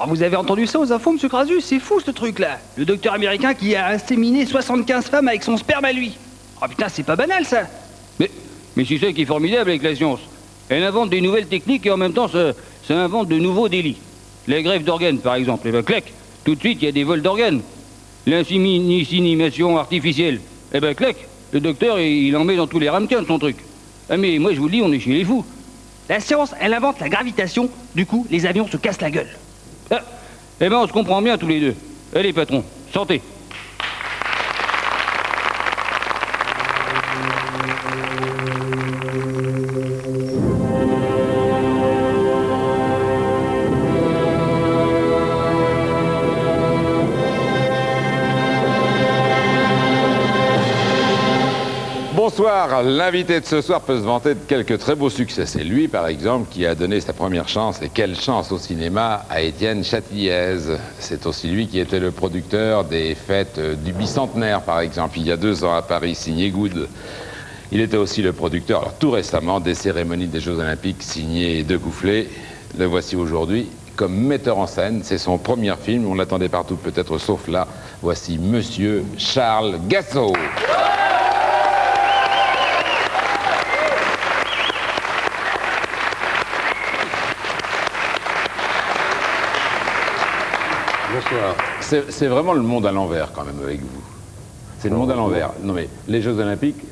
Oh, vous avez entendu ça aux infos, monsieur Crasus? C'est fou, ce truc-là. Le docteur américain qui a inséminé 75 femmes avec son sperme à lui. Oh putain, c'est pas banal, ça. Mais c'est ça qui est formidable avec la science. Elle invente des nouvelles techniques et en même temps, ça invente de nouveaux délits. La greffe d'organes, par exemple. Eh ben, clac, tout de suite, il y a des vols d'organes. L'insémination artificielle. Eh ben, clac, le docteur, il en met dans tous les ramequins de son truc. Ah, mais moi, je vous le dis, on est chez les fous. La science, elle invente la gravitation. Du coup, les avions se cassent la gueule. Ah, eh ben, on se comprend bien tous les deux. Allez, patron, santé. Bonsoir, l'invité de ce soir peut se vanter de quelques très beaux succès. C'est lui, par exemple, qui a donné sa première chance, et quelle chance au cinéma, à Étienne Châtilliez. C'est aussi lui qui était le producteur des fêtes du bicentenaire, par exemple, il y a 2 ans à Paris, signé Good. Il était aussi le producteur, alors tout récemment, des cérémonies des Jeux Olympiques, signé Decoufflé. Le voici aujourd'hui comme metteur en scène. C'est son premier film, on l'attendait partout peut-être sauf là. Voici Monsieur Charles Gassot. Bonsoir. C'est vraiment le monde à l'envers quand même avec vous. C'est le monde à l'envers. Non mais les Jeux Olympiques,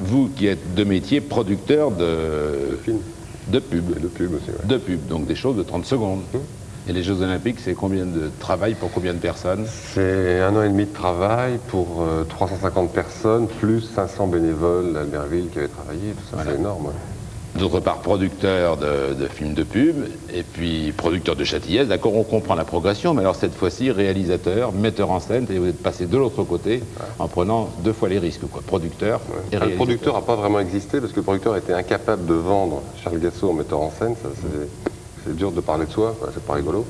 vous qui êtes de métier producteur de film. De pub. Et de pub aussi, ouais. De pub, donc des choses de 30 secondes. Et les Jeux Olympiques, c'est combien de travail pour combien de personnes? C'est 1 an et demi de travail pour 350 personnes, plus 500 bénévoles d'Albertville qui avaient travaillé, tout ça, Voilà. C'est énorme. Ouais. D'autre part, producteur de films de pub, et puis producteur de Châtilliez. D'accord, on comprend la progression, mais alors cette fois-ci, réalisateur, metteur en scène, et vous êtes passé de l'autre côté en prenant 2 fois les risques, quoi. Producteur et réalisateur. Le producteur n'a pas vraiment existé parce que le producteur était incapable de vendre Charles Gassot en metteur en scène. Ça, c'est dur de parler de soi, quoi, c'est pas rigolo.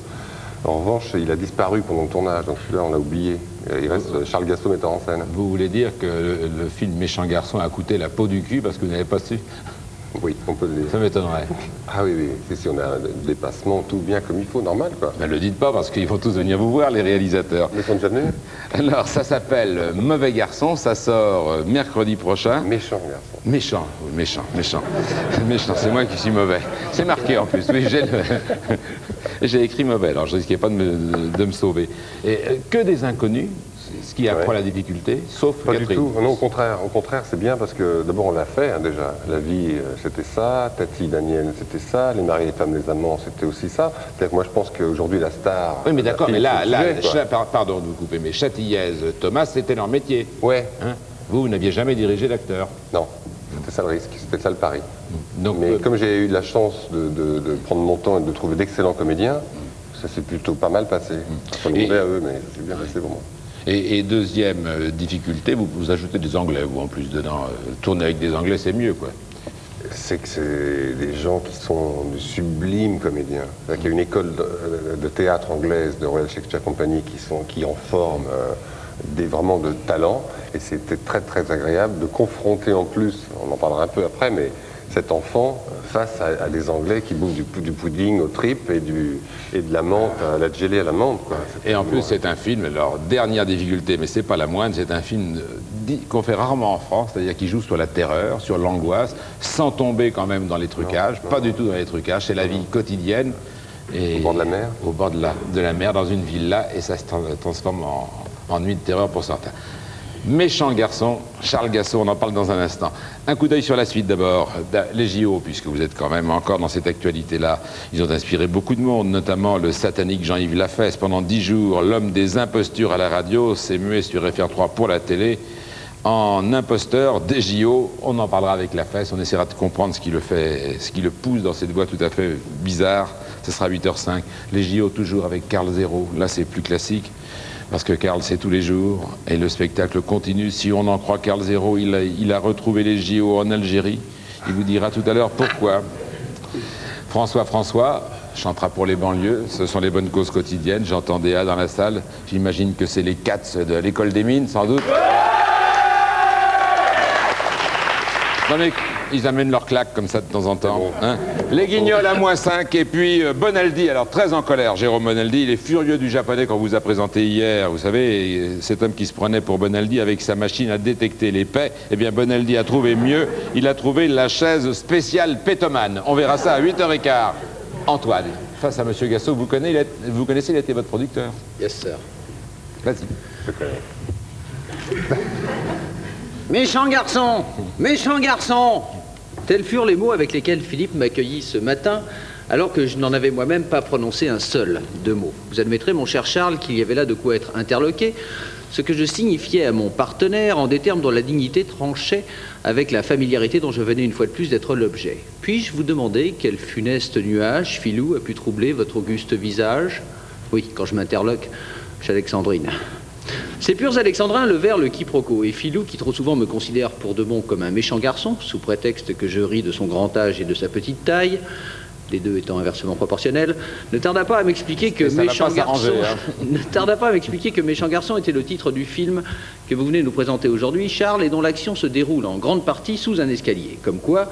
En revanche, il a disparu pendant le tournage, donc celui-là, on l'a oublié. Il reste Charles Gassot metteur en scène. Vous voulez dire que le film Méchant Garçon a coûté la peau du cul parce que vous n'avez pas su? Oui, on peut le dire. Ça m'étonnerait. Ah oui, si on a un dépassement, tout bien comme il faut, normal, quoi. Ne le dites pas parce qu'ils vont tous venir vous voir, les réalisateurs. Ils sont déjà venus. Alors, ça s'appelle Mauvais Garçon, ça sort mercredi prochain. Méchant garçon. Méchant, oui, méchant. Méchant, c'est moi qui suis mauvais. C'est marqué en plus, oui, j'ai écrit mauvais, alors je risquais pas de me sauver. Et que des inconnus, ce qui accroît la difficulté, sauf Pas Catherine. du tout, non, au contraire, c'est bien parce que d'abord on l'a fait hein, déjà. La vie, c'était ça, Tati, Daniel, c'était ça, les maris, les femmes, les amants, c'était aussi ça. C'est-à-dire que moi je pense qu'aujourd'hui la star... Oui, mais d'accord, mais là, quoi. pardon de vous couper, mais Châtilliez, Thomas, c'était leur métier. Ouais, Hein, vous n'aviez jamais dirigé d'acteur. non, c'était ça le risque, c'était ça le pari. Donc, Mais comme j'ai eu de la chance de prendre mon temps et de trouver d'excellents comédiens, ça s'est plutôt pas mal passé. Ça me demandait à eux, mais ça s'est bien passé pour moi. Et deuxième difficulté, vous ajoutez des Anglais, vous, en plus, dedans. Tourner avec des Anglais, c'est mieux, quoi. C'est que c'est des gens qui sont de sublimes comédiens. Il y a une école de théâtre anglaise de Royal Shakespeare Company qui en forment vraiment de talent. Et c'était très très agréable de confronter en plus, on en parlera un peu après, mais cet enfant face à des Anglais qui bouffent du pudding aux tripes et de la menthe, la gelée à la menthe, quoi. Et en plus, c'est un film, alors, dernière difficulté, mais c'est pas la moindre, c'est un film qu'on fait rarement en France, c'est-à-dire qui joue sur la terreur, sur l'angoisse, sans tomber quand même dans les trucages, pas du tout dans les trucages, c'est la vie quotidienne. Et Au bord de la mer. Au bord de la mer, dans une villa, et ça se transforme en nuit de terreur pour certains. Méchant garçon, Charles Gassot, on en parle dans un instant. Un coup d'œil sur la suite d'abord. Les JO, puisque vous êtes quand même encore dans cette actualité-là, ils ont inspiré beaucoup de monde, notamment le satanique Jean-Yves Lafesse. Pendant 10 jours, l'homme des impostures à la radio s'est mué sur FR3 pour la télé. En imposteur des JO, on en parlera avec Lafesse, on essaiera de comprendre ce qui le pousse dans cette voie tout à fait bizarre. Ce sera 8h05. Les JO toujours avec Carl Zéro, là c'est plus classique. Parce que Carl, c'est tous les jours, et le spectacle continue. Si on en croit Carl Zéro, il a retrouvé les JO en Algérie. Il vous dira tout à l'heure pourquoi. François chantera pour les banlieues. Ce sont les bonnes causes quotidiennes. J'entends Déa dans la salle. J'imagine que c'est les Cats de l'école des mines, sans doute. Non mais ils amènent leur claque comme ça de temps en temps. Hein. Les Guignols à -5, et puis Bonaldi, alors très en colère, Jérôme Bonaldi, il est furieux du japonais qu'on vous a présenté hier. Vous savez, cet homme qui se prenait pour Bonaldi avec sa machine à détecter les paix, eh bien Bonaldi a trouvé mieux, il a trouvé la chaise spéciale pétomane. On verra ça à 8h15. Antoine, face à Monsieur Gassot, vous connaissez, il a été votre producteur. Yes, sir. Vas-y. Je connais. Méchant garçon! Méchant garçon! Tels furent les mots avec lesquels Philippe m'accueillit ce matin, alors que je n'en avais moi-même pas prononcé un seul, 2 mots. Vous admettrez, mon cher Charles, qu'il y avait là de quoi être interloqué, ce que je signifiais à mon partenaire en des termes dont la dignité tranchait avec la familiarité dont je venais une fois de plus d'être l'objet. Puis-je vous demander quel funeste nuage, Filou, a pu troubler votre auguste visage? Oui, quand je m'interloque, chez Alexandrine. Ces purs alexandrins levèrent le quiproquo, et Filou, qui trop souvent me considère pour de bon comme un méchant garçon, sous prétexte que je ris de son grand âge et de sa petite taille, les deux étant inversement proportionnels, ne tarda pas à m'expliquer que Méchant Garçon ne tarda pas à m'expliquer que Méchant Garçon était le titre du film que vous venez nous présenter aujourd'hui, Charles, et dont l'action se déroule en grande partie sous un escalier. Comme quoi,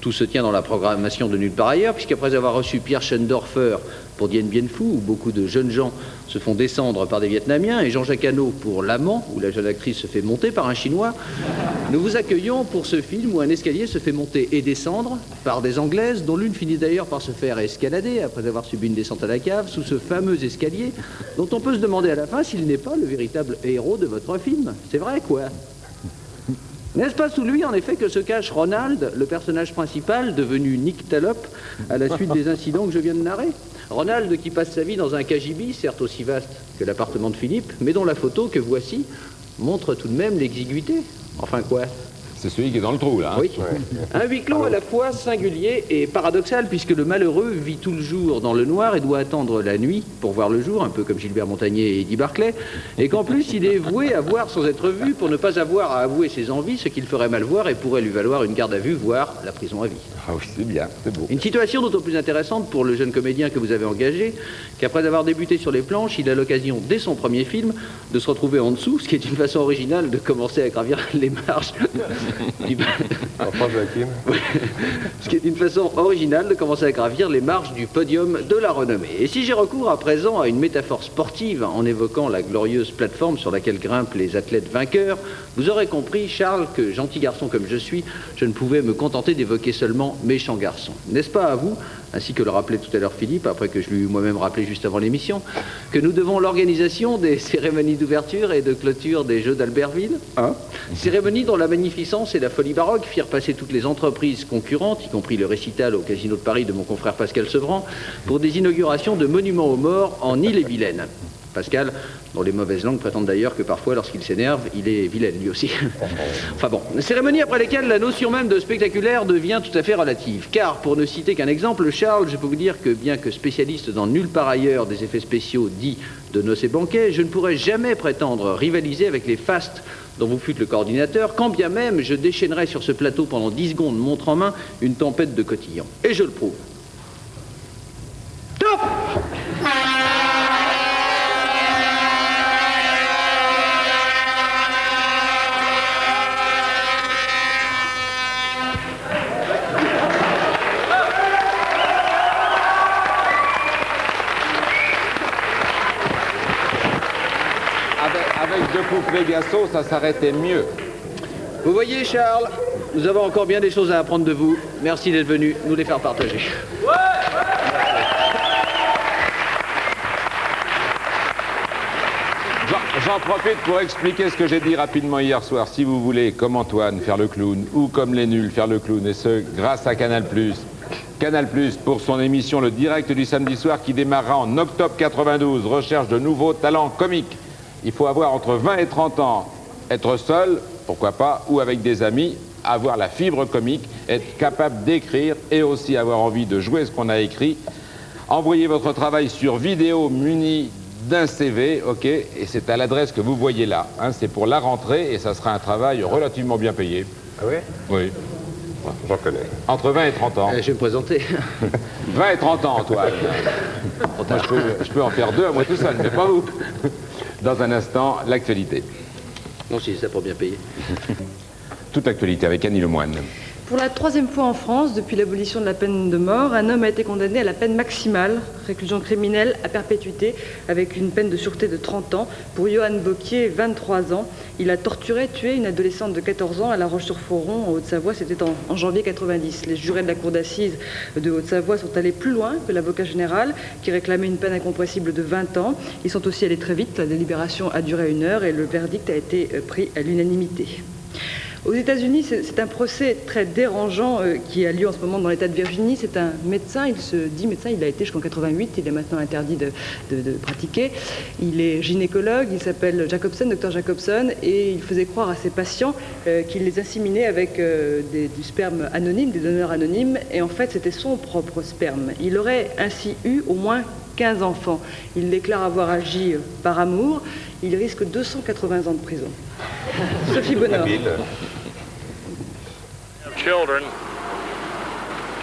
tout se tient dans la programmation de nulle part ailleurs, puisqu'après avoir reçu Pierre Schendorfer pour Dien Bien Phu, où beaucoup de jeunes gens se font descendre par des Vietnamiens, et Jean-Jacques Hano pour L'Amant, où la jeune actrice se fait monter par un Chinois, nous vous accueillons pour ce film où un escalier se fait monter et descendre par des Anglaises, dont l'une finit d'ailleurs par se faire escalader, après avoir subi une descente à la cave, sous ce fameux escalier, dont on peut se demander à la fin s'il n'est pas le véritable héros de votre film. C'est vrai, quoi? N'est-ce pas sous lui, en effet, que se cache Ronald, le personnage principal, devenu Nick Talop, à la suite des incidents que je viens de narrer? Ronald qui passe sa vie dans un cagibi, certes aussi vaste que l'appartement de Philippe, mais dont la photo que voici montre tout de même l'exiguïté. Enfin quoi? C'est celui qui est dans le trou, là. Hein. Oui. Un huis clos à la fois singulier et paradoxal, puisque le malheureux vit tout le jour dans le noir et doit attendre la nuit pour voir le jour, un peu comme Gilbert Montagnier et Eddie Barclay, et qu'en plus il est voué à voir sans être vu pour ne pas avoir à avouer ses envies, ce qu'il ferait mal voir et pourrait lui valoir une garde à vue, voire la prison à vie. Ah oui, c'est bien, c'est beau. Une situation d'autant plus intéressante pour le jeune comédien que vous avez engagé, qu'après avoir débuté sur les planches, il a l'occasion, dès son premier film, de se retrouver en dessous, ce qui est une façon originale de commencer à gravir les marches. Enfin, Joachim. Ce qui est une façon originale de commencer à gravir les marches du podium de la renommée. Et si j'ai recours à présent à une métaphore sportive en évoquant la glorieuse plateforme sur laquelle grimpent les athlètes vainqueurs, vous aurez compris, Charles, que gentil garçon comme je suis, je ne pouvais me contenter d'évoquer seulement méchant garçon. N'est-ce pas à vous, ainsi que le rappelait tout à l'heure Philippe, après que je lui ai moi-même rappelé juste avant l'émission, que nous devons l'organisation des cérémonies d'ouverture et de clôture des Jeux d'Albertville, cérémonie dont la magnificence et la folie baroque firent passer toutes les entreprises concurrentes, y compris le récital au Casino de Paris de mon confrère Pascal Sevran, pour des inaugurations de monuments aux morts en Ille-et-Vilaine. Pascal, dont les mauvaises langues prétendent d'ailleurs que parfois, lorsqu'il s'énerve, il est vilain lui aussi. Enfin bon, cérémonie après lesquelles la notion même de spectaculaire devient tout à fait relative. Car, pour ne citer qu'un exemple, Charles, je peux vous dire que bien que spécialiste dans nulle part ailleurs des effets spéciaux dits de noces et banquets, je ne pourrais jamais prétendre rivaliser avec les fastes dont vous fûtes le coordinateur, quand bien même je déchaînerais sur ce plateau pendant 10 secondes, montre en main, une tempête de cotillons. Et je le prouve. Top! Avec deux couplets Gassot, ça s'arrêtait mieux. Vous voyez, Charles, nous avons encore bien des choses à apprendre de vous. Merci d'être venu nous les faire partager. J'en profite pour expliquer ce que j'ai dit rapidement hier soir. Si vous voulez, comme Antoine, faire le clown, ou comme les nuls, faire le clown, et ce, grâce à Canal+. Canal+, pour son émission Le Direct du samedi soir qui démarrera en octobre 92, recherche de nouveaux talents comiques. Il faut avoir entre 20 et 30 ans, être seul, pourquoi pas, ou avec des amis, avoir la fibre comique, être capable d'écrire et aussi avoir envie de jouer ce qu'on a écrit. Envoyez votre travail sur vidéo muni d'un CV, ok, et c'est à l'adresse que vous voyez là. Hein, c'est pour la rentrée et ça sera un travail relativement bien payé. Ah oui? Oui. J'en connais. Entre 20 et 30 ans. Je vais me présenter. 20 et 30 ans, Antoine. Moi, je peux en faire deux à moi tout seul, mais pas vous. Dans un instant, l'actualité. Non, si c'est ça pour bien payer. Toute actualité avec Annie Lemoine. Pour la troisième fois en France, depuis l'abolition de la peine de mort, un homme a été condamné à la peine maximale, réclusion criminelle à perpétuité, avec une peine de sûreté de 30 ans. Pour Johan Bocquier, 23 ans, il a torturé, tué une adolescente de 14 ans à La Roche-sur-Foron, en Haute-Savoie. C'était en janvier 90. Les jurés de la cour d'assises de Haute-Savoie sont allés plus loin que l'avocat général, qui réclamait une peine incompressible de 20 ans. Ils sont aussi allés très vite. La délibération a duré 1 heure et le verdict a été pris à l'unanimité. Aux États-Unis, c'est un procès très dérangeant qui a lieu en ce moment dans l'État de Virginie. C'est un médecin, il se dit médecin, il a été jusqu'en 88, il est maintenant interdit de pratiquer. Il est gynécologue, il s'appelle Jacobson, docteur Jacobson, et il faisait croire à ses patients qu'il les inséminait avec du sperme anonyme, des donneurs anonymes, et en fait c'était son propre sperme. Il aurait ainsi eu au moins 15 enfants. Il déclare avoir agi par amour. Il risque 280 ans de prison. Sophie Bonnard. Children,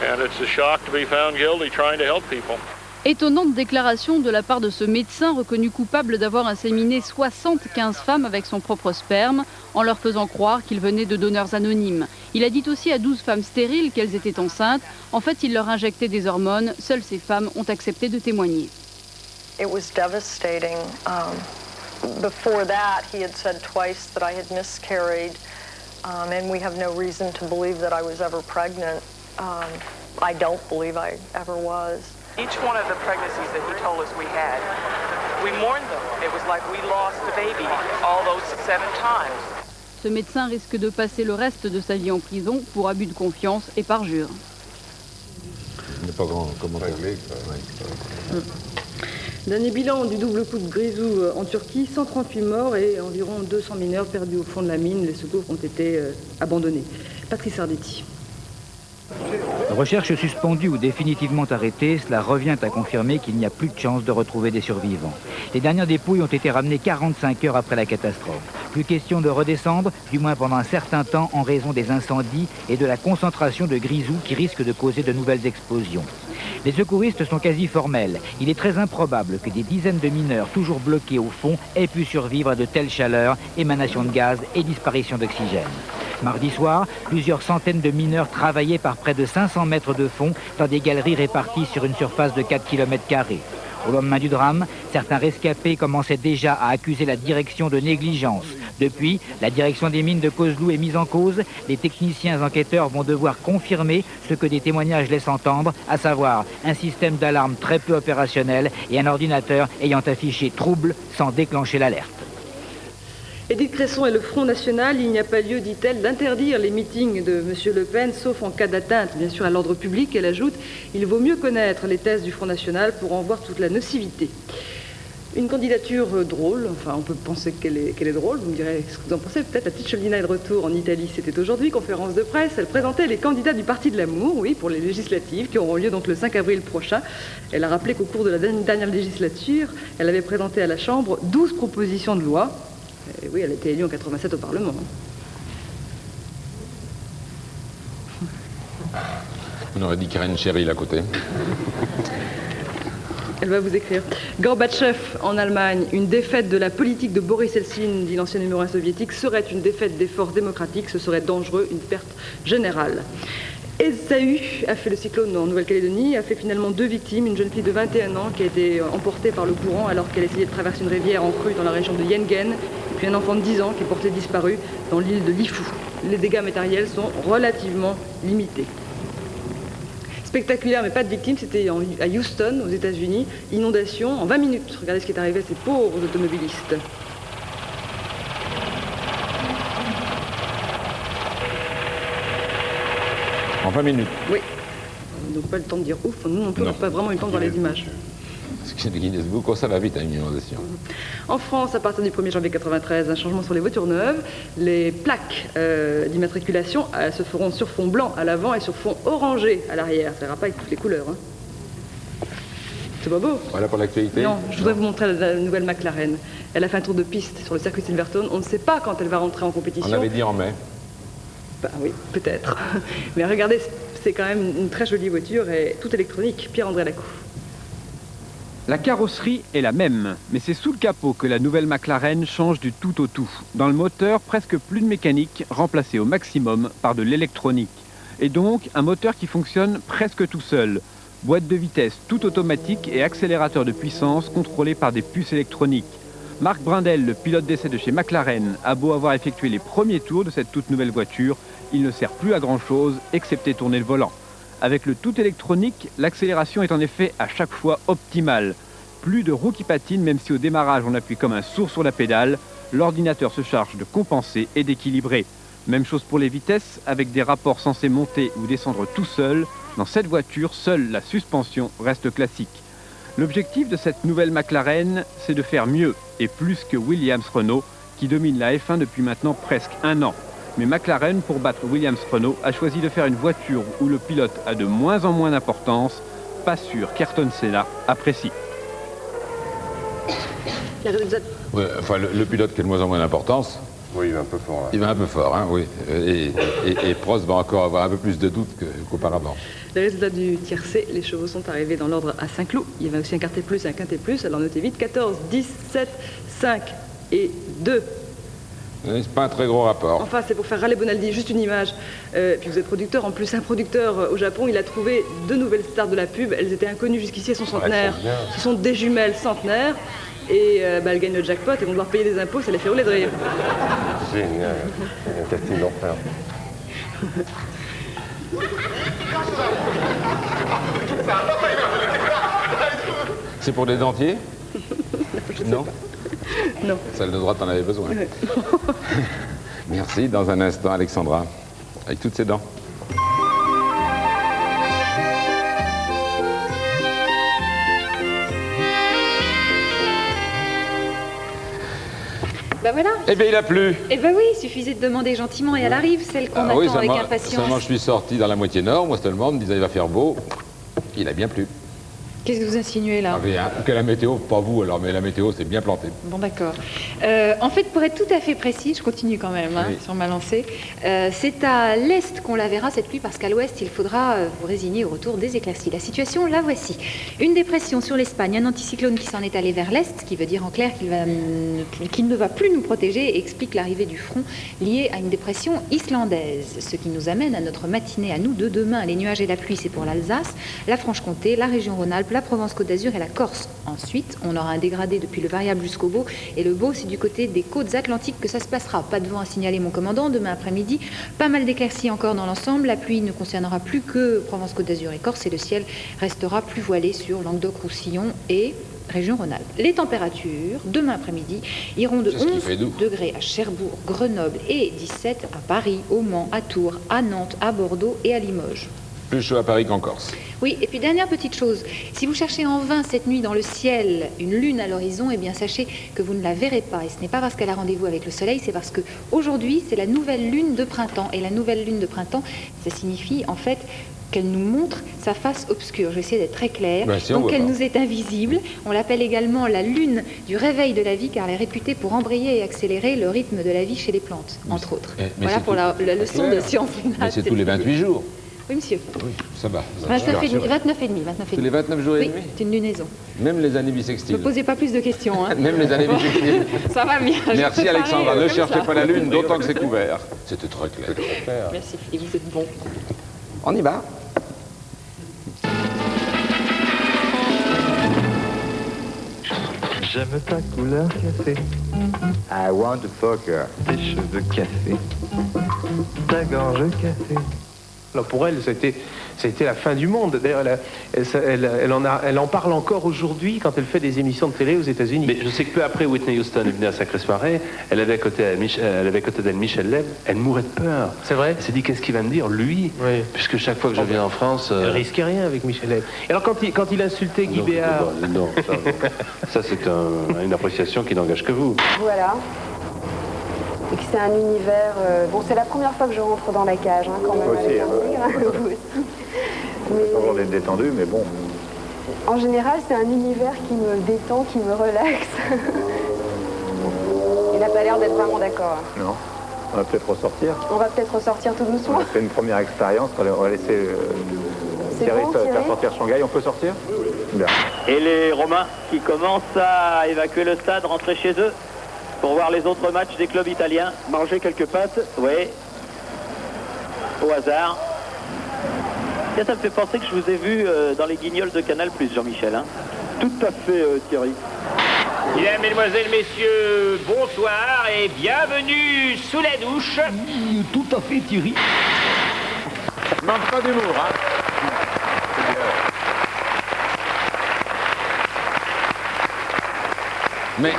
and it's a shock to be found guilty trying to help people. Étonnante déclaration de la part de ce médecin reconnu coupable d'avoir inséminé 75 femmes avec son propre sperme en leur faisant croire qu'il venait de donneurs anonymes. Il a dit aussi à 12 femmes stériles qu'elles étaient enceintes. En fait, il leur injectait des hormones. Seules ces femmes ont accepté de témoigner. It was devastating. Before that, he had said twice that I had miscarried, and we have no reason to believe that I was ever pregnant. I don't believe I ever was. Each one of the pregnancies that he told us we had, we mourned them. It was like we lost a baby all those 7 times. Ce médecin risque de passer le reste de sa vie en prison pour abus de confiance et parjure. Il n'est pas grand commentaire. Dernier bilan du double coup de Grisou en Turquie, 138 morts et environ 200 mineurs perdus au fond de la mine. Les secours ont été abandonnés. Patrice Arditi. Recherche suspendue ou définitivement arrêtée, cela revient à confirmer qu'il n'y a plus de chance de retrouver des survivants. Les dernières dépouilles ont été ramenées 45 heures après la catastrophe. Plus question de redescendre, du moins pendant un certain temps, en raison des incendies et de la concentration de grisou qui risque de causer de nouvelles explosions. Les secouristes sont quasi formels. Il est très improbable que des dizaines de mineurs, toujours bloqués au fond, aient pu survivre à de telles chaleurs, émanations de gaz et disparition d'oxygène. Mardi soir, plusieurs centaines de mineurs travaillaient par près de 500 mètres de fond dans des galeries réparties sur une surface de 4 km². Au lendemain du drame, certains rescapés commençaient déjà à accuser la direction de négligence. Depuis, la direction des mines de Kozlou est mise en cause. Les techniciens enquêteurs vont devoir confirmer ce que des témoignages laissent entendre, à savoir un système d'alarme très peu opérationnel et un ordinateur ayant affiché trouble sans déclencher l'alerte. Édith Cresson et le Front National, il n'y a pas lieu, dit-elle, d'interdire les meetings de M. Le Pen, sauf en cas d'atteinte, bien sûr, à l'ordre public. Elle ajoute, il vaut mieux connaître les thèses du Front National pour en voir toute la nocivité. Une candidature drôle, enfin on peut penser qu'elle est drôle, vous me direz ce que vous en pensez. Peut-être la petite Ciollina est de retour en Italie, c'était aujourd'hui, conférence de presse. Elle présentait les candidats du Parti de l'Amour, oui, pour les législatives qui auront lieu donc le 5 avril prochain. Elle a rappelé qu'au cours de la dernière législature, elle avait présenté à la Chambre 12 propositions de loi. Et oui, elle a été élue en 87 au Parlement. On aurait dit Karen Cheryl à côté. Elle va vous écrire. Gorbatchev en Allemagne, une défaite de la politique de Boris Eltsine, dit l'ancien numéro 1 soviétique, serait une défaite des forces démocratiques, ce serait dangereux, une perte générale. Esaü a fait le cyclone en Nouvelle-Calédonie, a fait finalement 2 victimes, une jeune fille de 21 ans qui a été emportée par le courant alors qu'elle essayait de traverser une rivière en crue dans la région de Yengen, et puis un enfant de 10 ans qui est porté disparu dans l'île de Lifou. Les dégâts matériels sont relativement limités. Spectaculaire mais pas de victimes, c'était à Houston, aux États-Unis, inondation en 20 minutes. Regardez ce qui est arrivé à ces pauvres automobilistes. En 20 minutes. Oui. Ils n'ont pas le temps de dire ouf, nous non plus, on n'a pas vraiment eu le temps de voir les images. Parce que Guinness Book, ça va vite à une inondation. En France, à partir du 1er janvier 1993, un changement sur les voitures neuves. Les plaques d'immatriculation se feront sur fond blanc à l'avant et sur fond orangé à l'arrière. Ça n'ira pas avec toutes les couleurs. Hein. C'est pas beau? Voilà pour l'actualité. Non, je voudrais vous montrer la nouvelle McLaren. Elle a fait un tour de piste sur le circuit Silverstone. On ne sait pas quand elle va rentrer en compétition. On avait dit en mai. Ben oui, peut-être. Mais regardez, c'est quand même une très jolie voiture et toute électronique. Pierre-André Lacou. La carrosserie est la même, mais c'est sous le capot que la nouvelle McLaren change du tout au tout. Dans le moteur, presque plus de mécanique, remplacée au maximum par de l'électronique. et donc un moteur qui fonctionne presque tout seul. Boîte de vitesse tout automatique et accélérateur de puissance contrôlé par des puces électroniques. Marc Brindel, le pilote d'essai de chez McLaren, a beau avoir effectué les premiers tours de cette toute nouvelle voiture, il ne sert plus à grand chose, excepté tourner le volant. Avec le tout électronique, l'accélération est en effet à chaque fois optimale. Plus de roues qui patinent, même si au démarrage on appuie comme un sourd sur la pédale, l'ordinateur se charge de compenser et d'équilibrer. Même chose pour les vitesses, avec des rapports censés monter ou descendre tout seul. Dans cette voiture, seule la suspension reste classique. L'objectif de cette nouvelle McLaren, c'est de faire mieux et plus que Williams-Renault, qui domine la F1 depuis maintenant presque un an. Mais McLaren, pour battre Williams-Renault, a choisi de faire une voiture où le pilote a de moins en moins d'importance. Pas sûr qu'Ayrton Senna apprécie. Ouais, enfin, le pilote qui a de moins en moins d'importance. Oui, il va un peu fort là. Il va un peu fort, hein, oui. Et Prost va encore avoir un peu plus de doutes qu'auparavant. Les résultats du tiercé, les chevaux sont arrivés dans l'ordre à Saint-Cloud. Il y avait aussi un quartet plus et un quintet plus. Alors notez vite, 14, 10, 7, 5 et 2. C'est pas un très gros rapport. Enfin, c'est pour faire râler Bonaldi, juste une image. Puis vous êtes producteur. En plus, un producteur au Japon, il a trouvé 2 nouvelles stars de la pub. Elles étaient inconnues jusqu'ici, elles sont centenaires. Ce sont des jumelles centenaires. Et elles gagnent le jackpot et vont devoir payer des impôts, ça les fait rouler de rire. Génial. Un casting d'enfer. C'est pour des dentiers? Non. Non. Celle de droite en avait besoin. Merci. Dans un instant, Alexandra, avec toutes ses dents. Ben voilà. Eh bien, il a plu. Eh ben oui, il suffisait de demander gentiment et elle arrive, celle qu'on attend Oui, avec seulement impatience. je suis sorti dans la moitié nord, moi seulement, me disant il va faire beau. Il a bien plu. Qu'est-ce que vous insinuez là? Ah, mais, hein, que la météo, pas vous alors, mais la météo c'est bien planté. Bon d'accord. En fait, pour être tout à fait précis, je continue quand même hein, Oui. sur ma lancée, c'est à l'est qu'on la verra cette pluie parce qu'à l'ouest, il faudra vous résigner au retour des éclaircies. La situation, la voici. Une dépression sur l'Espagne, un anticyclone qui s'en est allé vers l'est, ce qui veut dire en clair qu'il ne va plus nous protéger et explique l'arrivée du front lié à une dépression islandaise. Ce qui nous amène à notre matinée à nous de demain. Les nuages et la pluie, c'est pour l'Alsace, la Franche-Comté, la région Rhône-Alpes, la Provence-Côte d'Azur et la Corse. Ensuite, on aura un dégradé depuis le variable jusqu'au beau. Et le beau, c'est du côté des côtes atlantiques que ça se passera. Pas de vent à signaler, mon commandant, demain après-midi. Pas mal d'éclaircies encore dans l'ensemble. La pluie ne concernera plus que Provence-Côte d'Azur et Corse. Et le ciel restera plus voilé sur Languedoc-Roussillon et région Rhône-Alpes. Les températures, demain après-midi, iront de 11 degrés à Cherbourg, Grenoble et 17 à Paris, au Mans, à Tours, à Nantes, à Bordeaux et à Limoges. Plus chaud à Paris qu'en Corse. Oui, et puis dernière petite chose, si vous cherchez en vain cette nuit dans le ciel une lune à l'horizon, eh bien sachez que vous ne la verrez pas. Et ce n'est pas parce qu'elle a rendez-vous avec le soleil, c'est parce que aujourd'hui c'est la nouvelle lune de printemps. Et la nouvelle lune de printemps, ça signifie en fait qu'elle nous montre sa face obscure. Je vais essayer d'être très claire. Donc elle nous est invisible. On l'appelle également la lune du réveil de la vie, car elle est réputée pour embrayer et accélérer le rythme de la vie chez les plantes, entre autres. Voilà pour la leçon de science. Mais c'est tous les 28 jours. Oui, monsieur. Oui, ça va. 29 et demi. Tous les 29 jours et demi. Oui, c'est une lunaison. Même les années Ne bissextiles. me posez pas plus de questions. Hein. Même les années bissextiles. Ça va bien. Merci Alexandra. Ne cherchez pas la lune, d'autant que c'est couvert. couvert. C'était très clair. Merci, et vous êtes bon. On y va. J'aime ta couleur café. I want a poker. Tes cheveux café. Ta gorge café. Alors pour elle, c'était la fin du monde. D'ailleurs, elle en parle encore aujourd'hui quand elle fait des émissions de télé aux États-Unis. Mais je sais que peu après Whitney Houston est venue à Sacrée Soirée, elle avait à côté d'elle Michel Leb, elle mourait de peur. C'est vrai. Elle s'est dit qu'est-ce qu'il va me dire, lui, puisque chaque fois que je viens en France... Elle risquait rien avec Michel Leb. Alors quand il insultait Guy Béard... Non, ça c'est une appréciation qui n'engage que vous. Voilà. Et que c'est un univers... Bon, c'est la première fois que je rentre dans la cage, hein, quand même. Moi aussi, Vous aussi. Mais... On est détendu, mais bon. En général, c'est un univers qui me détend, qui me relaxe. Il n'a pas l'air d'être vraiment d'accord. Non. On va peut-être ressortir. On va peut-être ressortir tout doucement. On a fait une première expérience. On va laisser Thierry faire sortir Shanghai. On peut sortir? Bien. Et les Romains qui commencent à évacuer le stade, rentrer chez eux pour voir les autres matchs des clubs italiens. Manger quelques pâtes, oui. Au hasard. Tiens, ça me fait penser que je vous ai vu dans les Guignols de Canal+, Jean-Michel. Hein. Tout à fait, Thierry. Mesdames, Mesdemoiselles, Messieurs, bonsoir et bienvenue sous la douche. Tout à fait, Thierry. Manque pas d'humour, hein. Mais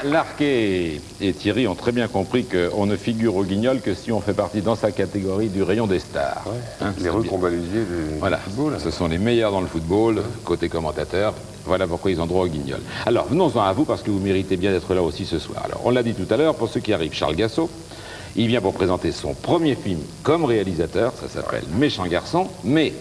Larquet et Thierry ont très bien compris qu'on ne figure au Guignol que si on fait partie dans sa catégorie du rayon des stars. Ouais, hein, les recombalusiers du football. Ce sont les meilleurs dans le football, côté commentateur. Voilà pourquoi ils ont droit au Guignol. Alors, venons-en à vous, parce que vous méritez bien d'être là aussi ce soir. Alors, on l'a dit tout à l'heure, pour ceux qui arrivent, Charles Gassot, il vient pour présenter son premier film comme réalisateur, ça s'appelle Méchant Garçon, mais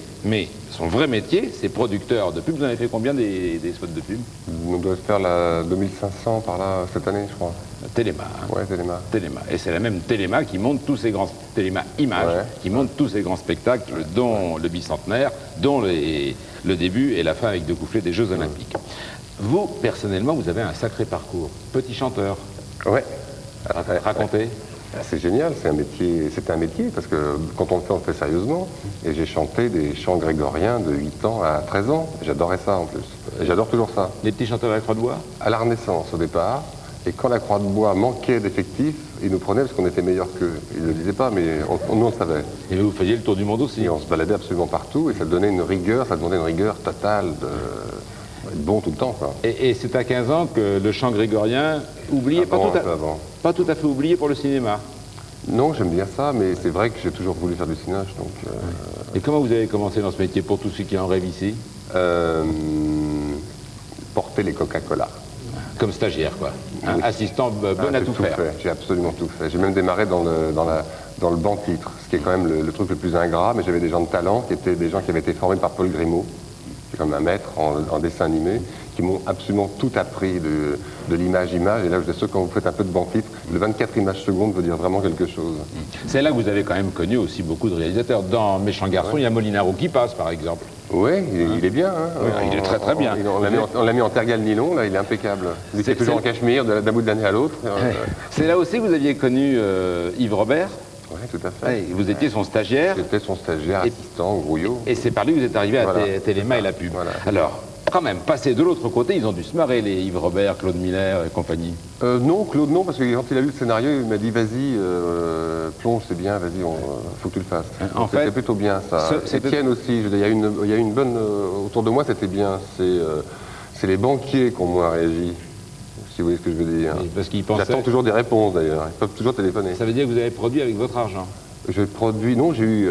son vrai métier, c'est producteur de pub. Vous en avez fait combien des spots de pub? On doit faire la 2500 par là cette année, je crois. Téléma. Hein. Ouais, Téléma. Téléma. Et c'est la même Téléma qui monte tous ces grands... Téléma Images, qui monte tous ces grands spectacles, dont le bicentenaire, dont le début et la fin avec deux couplets des Jeux Olympiques. Vous, personnellement, vous avez un sacré parcours. Petit chanteur. Ouais. Racontez. C'est génial, c'était un métier, parce que quand on le fait sérieusement. Et j'ai chanté des chants grégoriens de 8 ans à 13 ans. J'adorais ça en plus. Et j'adore toujours ça. Les petits chanteurs à la Croix de Bois? À la Renaissance au départ. Et quand la Croix de Bois manquait d'effectifs, ils nous prenaient parce qu'on était meilleurs qu'eux. Ils ne le disaient pas, mais nous on savait. Et vous faisiez le tour du monde aussi? Et on se baladait absolument partout, et ça donnait une rigueur, ça demandait une rigueur totale être bon tout le temps, quoi. Et c'est à 15 ans que le chant grégorien, oublié, pas tout à fait oublié pour le cinéma. Non, j'aime bien ça, mais c'est vrai que j'ai toujours voulu faire du cinéma, donc... Et comment vous avez commencé dans ce métier, pour tous ceux qui en rêvent ici? Porter les Coca-Cola. Comme stagiaire, quoi. Oui. Assistant bon à tout faire. J'ai absolument tout fait. J'ai même démarré dans le banc-titre, ce qui est quand même le truc le plus ingrat, mais j'avais des gens de talent, qui étaient des gens qui avaient été formés par Paul Grimaud, qui est comme un maître en dessin animé, qui m'ont absolument tout appris de l'image. Et là, je dis, quand vous faites un peu de banc-titre, le 24 images secondes veut dire vraiment quelque chose. C'est là que vous avez quand même connu aussi beaucoup de réalisateurs. Dans Méchant Garçon, il y a Molinaro qui passe, par exemple. Oui, il est bien. Hein. Oui, il est très très bien. On l'a mis en tergal nylon, là, il est impeccable. Il était toujours en cachemire d'un bout de l'année à l'autre. C'est là aussi que vous aviez connu Yves Robert? Oui, tout à fait. Vous étiez son stagiaire? J'étais son stagiaire, assistant, grouillot. Et c'est par lui que vous êtes arrivé à Téléma et la pub. Voilà. Alors, quand même, passer de l'autre côté, ils ont dû se marrer, les Yves Robert, Claude Miller et compagnie. Non, Claude, non, parce que quand il a lu le scénario, il m'a dit, vas-y, plonge, c'est bien, vas-y, faut que tu le fasses. En fait, c'était plutôt bien, ça. Étienne aussi, il y a une bonne... autour de moi, c'était bien. C'est les banquiers qui ont moins réagi, si vous voyez ce que je veux dire. Parce qu'ils pensaient... J'attends toujours des réponses, d'ailleurs. Ils peuvent toujours téléphoner. Ça veut dire que vous avez produit avec votre argent? J'ai produit... Non, j'ai eu...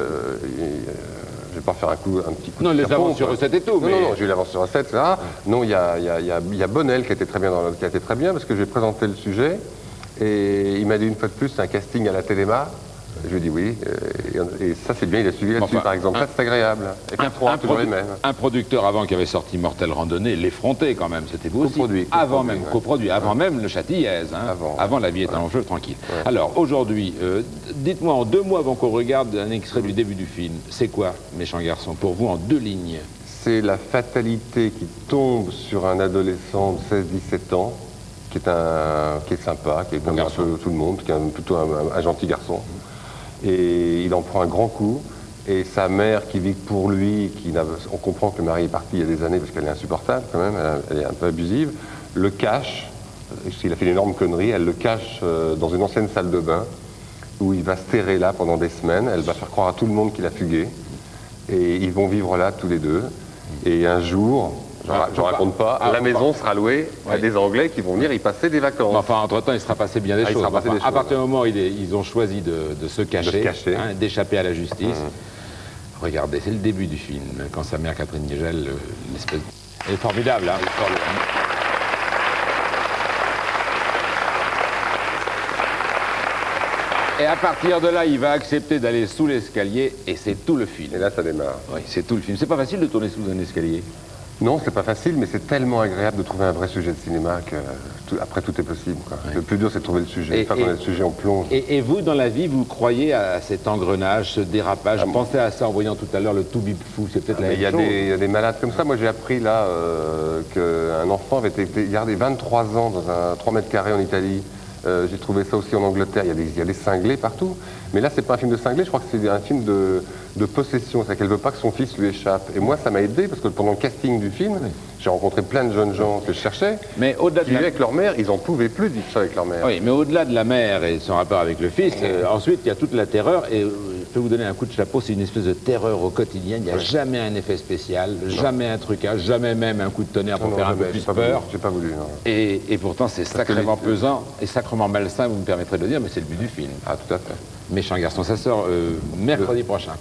je vais pas faire un petit coup de... Non, les avances sur recette et tout, mais... Non, j'ai eu l'avance sur recette, etc. Non, il y a Bonnel qui a été très bien parce que j'ai présenté le sujet, et il m'a dit une fois de plus, c'est un casting à la Téléma. Je lui ai dit oui, et ça c'est bien, il a suivi là-dessus, par exemple. Ça c'est agréable. Et puis toujours les mêmes. Un producteur avant qui avait sorti Mortel Randonnée, l'effronté quand même, c'était vous aussi. Coproduit, avant même le Châtillaise, hein, avant La vie est un long jeu tranquille. Ouais. Alors aujourd'hui, dites-moi en 2 mots avant qu'on regarde un extrait du début du film, c'est quoi Méchant Garçon pour vous en 2 lignes? C'est la fatalité qui tombe sur un adolescent de 16-17 ans, qui est sympa, qui est comme un peu tout le monde, qui est plutôt un gentil garçon. Et il en prend un grand coup, et sa mère qui vit pour lui, on comprend que le mari est parti il y a des années parce qu'elle est insupportable quand même, elle est un peu abusive, le cache, il a fait une énorme connerie, elle le cache dans une ancienne salle de bain, où il va se terrer là pendant des semaines, elle va faire croire à tout le monde qu'il a fugué, et ils vont vivre là tous les deux, et un jour... Je ne raconte pas, la maison sera louée à des Anglais qui vont venir y passer des vacances. Enfin, entre-temps, il sera passé bien des choses. À partir du moment où ils ont choisi de se cacher, d'échapper à la justice, regardez, c'est le début du film, quand sa mère Catherine Niegel, l'espèce... Elle est formidable, hein, Et à partir de là, il va accepter d'aller sous l'escalier, et c'est tout le film. Et là, ça démarre. Oui, c'est tout le film. C'est pas facile de tourner sous un escalier. Non, c'est pas facile, mais c'est tellement agréable de trouver un vrai sujet de cinéma qu'après tout est possible, quoi. Ouais. Le plus dur, c'est de trouver le sujet. Une fois qu'on a le sujet, on plonge. Et vous, dans la vie, vous croyez à cet engrenage, ce dérapage? Je pensais à ça en voyant tout à l'heure le tout bip fou, c'est peut-être la même chose. Il y a des malades comme ça. Moi, j'ai appris là qu'un enfant avait été gardé 23 ans dans un 3 mètres carrés en Italie J'ai trouvé ça aussi en Angleterre, il y a des cinglés partout. Mais là, c'est pas un film de cinglés, je crois que c'est un film de possession. C'est-à-dire qu'elle veut pas que son fils lui échappe. Et moi, ça m'a aidé, parce que pendant le casting du film, j'ai rencontré plein de jeunes gens que je cherchais, mais au-delà qui vivaient avec leur mère, ils n'en pouvaient plus de vivre ça avec leur mère. Oui, mais au-delà de la mère et son rapport avec le fils, ensuite, il y a toute la terreur. Et je peux vous donner un coup de chapeau, c'est une espèce de terreur au quotidien. Il n'y a jamais un effet spécial, jamais un trucage, jamais même un coup de tonnerre pour faire un peu plus peur. J'ai pas voulu, non. Et pourtant, c'est sacrément pesant et sacrément malsain, vous me permettrez de le dire, mais c'est le but du film. Ah, tout à fait. Méchant garçon, ça sort mercredi prochain.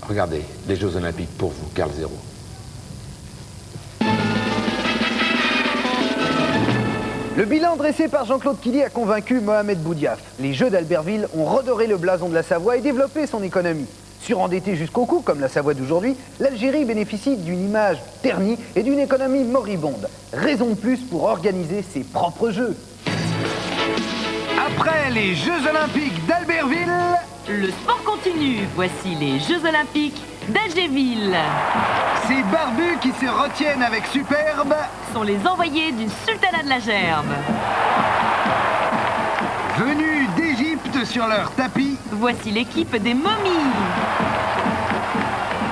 Regardez, les Jeux Olympiques pour vous, Carl Zero. Le bilan dressé par Jean-Claude Killy a convaincu Mohamed Boudiaf. Les Jeux d'Albertville ont redoré le blason de la Savoie et développé son économie. Surendettée jusqu'au cou, comme la Savoie d'aujourd'hui, l'Algérie bénéficie d'une image ternie et d'une économie moribonde. Raison de plus pour organiser ses propres Jeux. Après les Jeux Olympiques d'Albertville, le sport continue. Voici les Jeux Olympiques d'Algéville. Ces barbus qui se retiennent avec superbe sont les envoyés du sultanat de la Gerbe. Venus d'Égypte sur leur tapis, voici l'équipe des momies.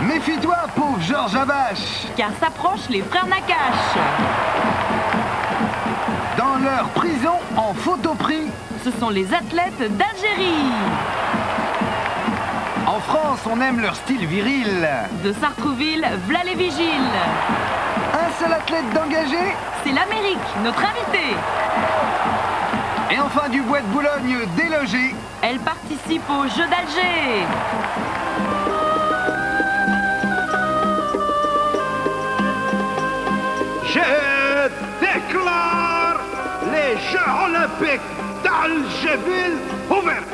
Méfie-toi, pauvre Georges Habache, car s'approchent les frères Nakache. Dans leur prison en photo-prix, ce sont les athlètes d'Algérie. En France, on aime leur style viril. De Sartrouville, v'là les vigiles. Un seul athlète d'engagé, c'est l'Amérique, notre invité. Et enfin du bois de Boulogne délogé. Elle participe aux Jeux d'Alger. Je déclare les Jeux Olympiques d'Algérie ouverts.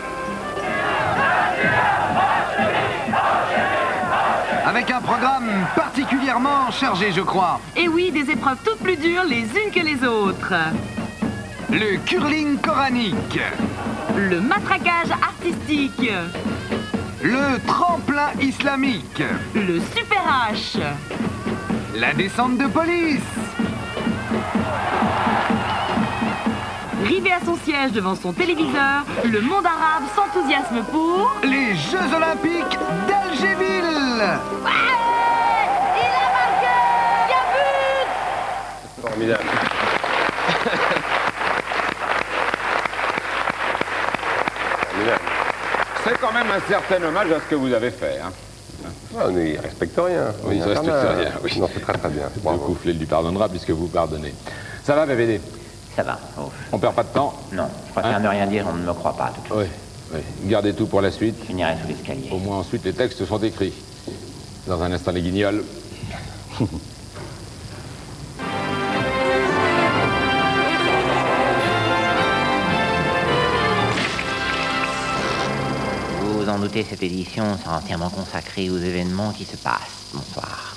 Avec un programme particulièrement chargé, je crois. Et oui, des épreuves toutes plus dures les unes que les autres. Le curling coranique. Le matraquage artistique. Le tremplin islamique. Le super H. La descente de police. Rivé à son siège devant son téléviseur, le monde arabe s'enthousiasme pour... les Jeux Olympiques d'Algéville. Ouais, il a marqué. Il y a but. Formidable. C'est quand même un certain hommage à ce que vous avez fait. Hein. Ah, on ne respecte rien. Oui, il ne respecte rien. Oui. Non, c'est très très bien. Le Couflet lui pardonnera puisque vous pardonnez. Ça va, BVD? Ça va. Oh. On perd pas de temps? Non, je préfère ne rien dire, on ne me croit pas. Oui, oui. Gardez tout pour la suite. Je finirai sous l'escalier. Au moins ensuite les textes sont écrits. Dans un instant les guignols. Vous vous en doutez, cette édition sera entièrement consacrée aux événements qui se passent. Bonsoir.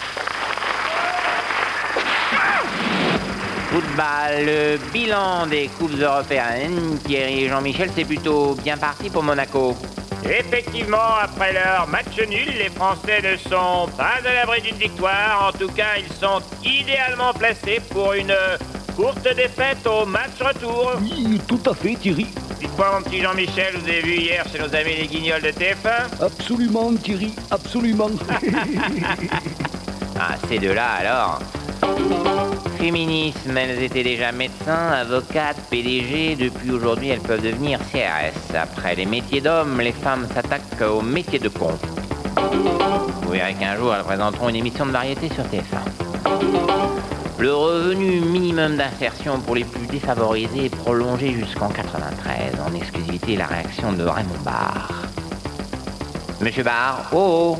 Football, le bilan des Coupes européennes. Thierry et Jean-Michel, c'est plutôt bien parti pour Monaco. Effectivement, après leur match nul, les Français ne sont pas à l'abri d'une victoire. En tout cas, ils sont idéalement placés pour une courte défaite au match retour. Oui, tout à fait, Thierry. Dites-moi, mon petit Jean-Michel, vous avez vu hier chez nos amis les Guignols de TF1? Absolument, Thierry, absolument. Ah, ces deux-là, alors. Féminisme, elles étaient déjà médecins, avocates, PDG. Depuis aujourd'hui, elles peuvent devenir CRS. Après les métiers d'hommes, les femmes s'attaquent au métier de con. Vous verrez qu'un jour, elles présenteront une émission de variété sur TF1. Le revenu minimum d'insertion pour les plus défavorisés est prolongé jusqu'en 93. En exclusivité, la réaction de Raymond Barre. Monsieur Barre, oh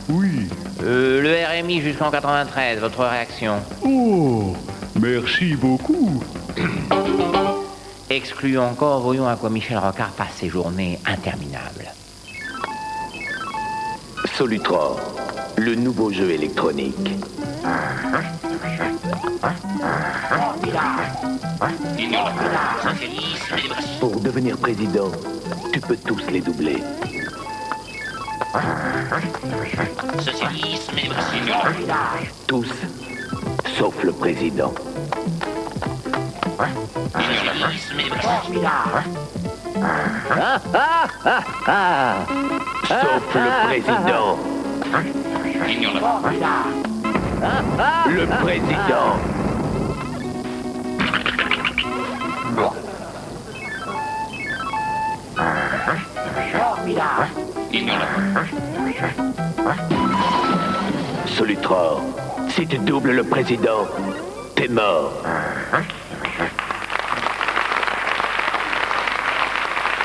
Oui. Le RMI jusqu'en 93, votre réaction? Oh, merci beaucoup. Exclu encore, voyons à quoi Michel Rocard passe ses journées interminables. Solutron, le nouveau jeu électronique. Pour devenir président, tu peux tous les doubler. Socialisme et Tous, sauf le président. Sauf le président. Le président. Solutror, si tu doubles le président, t'es mort.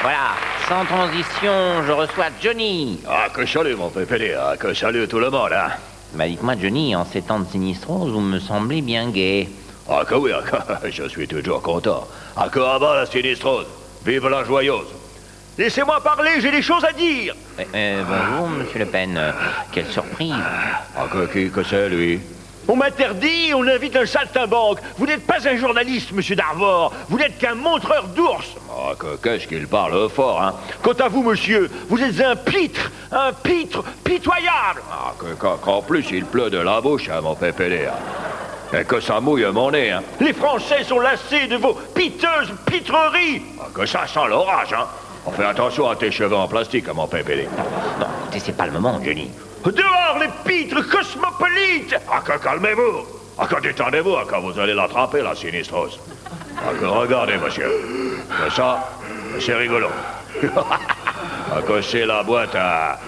Voilà, sans transition, je reçois Johnny. Ah, que salut, mon pépélé, ah, que salut tout le monde, hein. Bah dites-moi, Johnny, en ces temps de sinistrose, vous me semblez bien gai. Ah, que oui, ah, que je suis toujours content. Ah, que avant la sinistrose, vive la joyeuse. Laissez-moi parler, j'ai des choses à dire. Bonjour, monsieur Le Pen. Quelle surprise. Ah, que c'est, lui? On m'interdit, on invite un saltimbanque. Vous n'êtes pas un journaliste, monsieur Darvor. Vous n'êtes qu'un montreur d'ours. Ah, qu'est-ce qu'il parle fort, hein. Quant à vous, monsieur, vous êtes un pitre pitoyable. Ah, qu'en plus, il pleut de la bouche, hein, mon pépélé. Et que ça mouille mon nez, hein. Les Français sont lassés de vos piteuses pitreries. Ah, que ça sent l'orage, hein. On fait attention à tes cheveux en plastique, à mon pépélé. Non, écoutez, c'est pas le moment, Johnny. Dehors, les pitres cosmopolites! Ah, que calmez-vous! Ah, que détendez-vous, ah, quand vous allez l'attraper, la sinistrose. Ah, que regardez, monsieur. Que ça, c'est rigolo. Ah, que c'est la boîte à...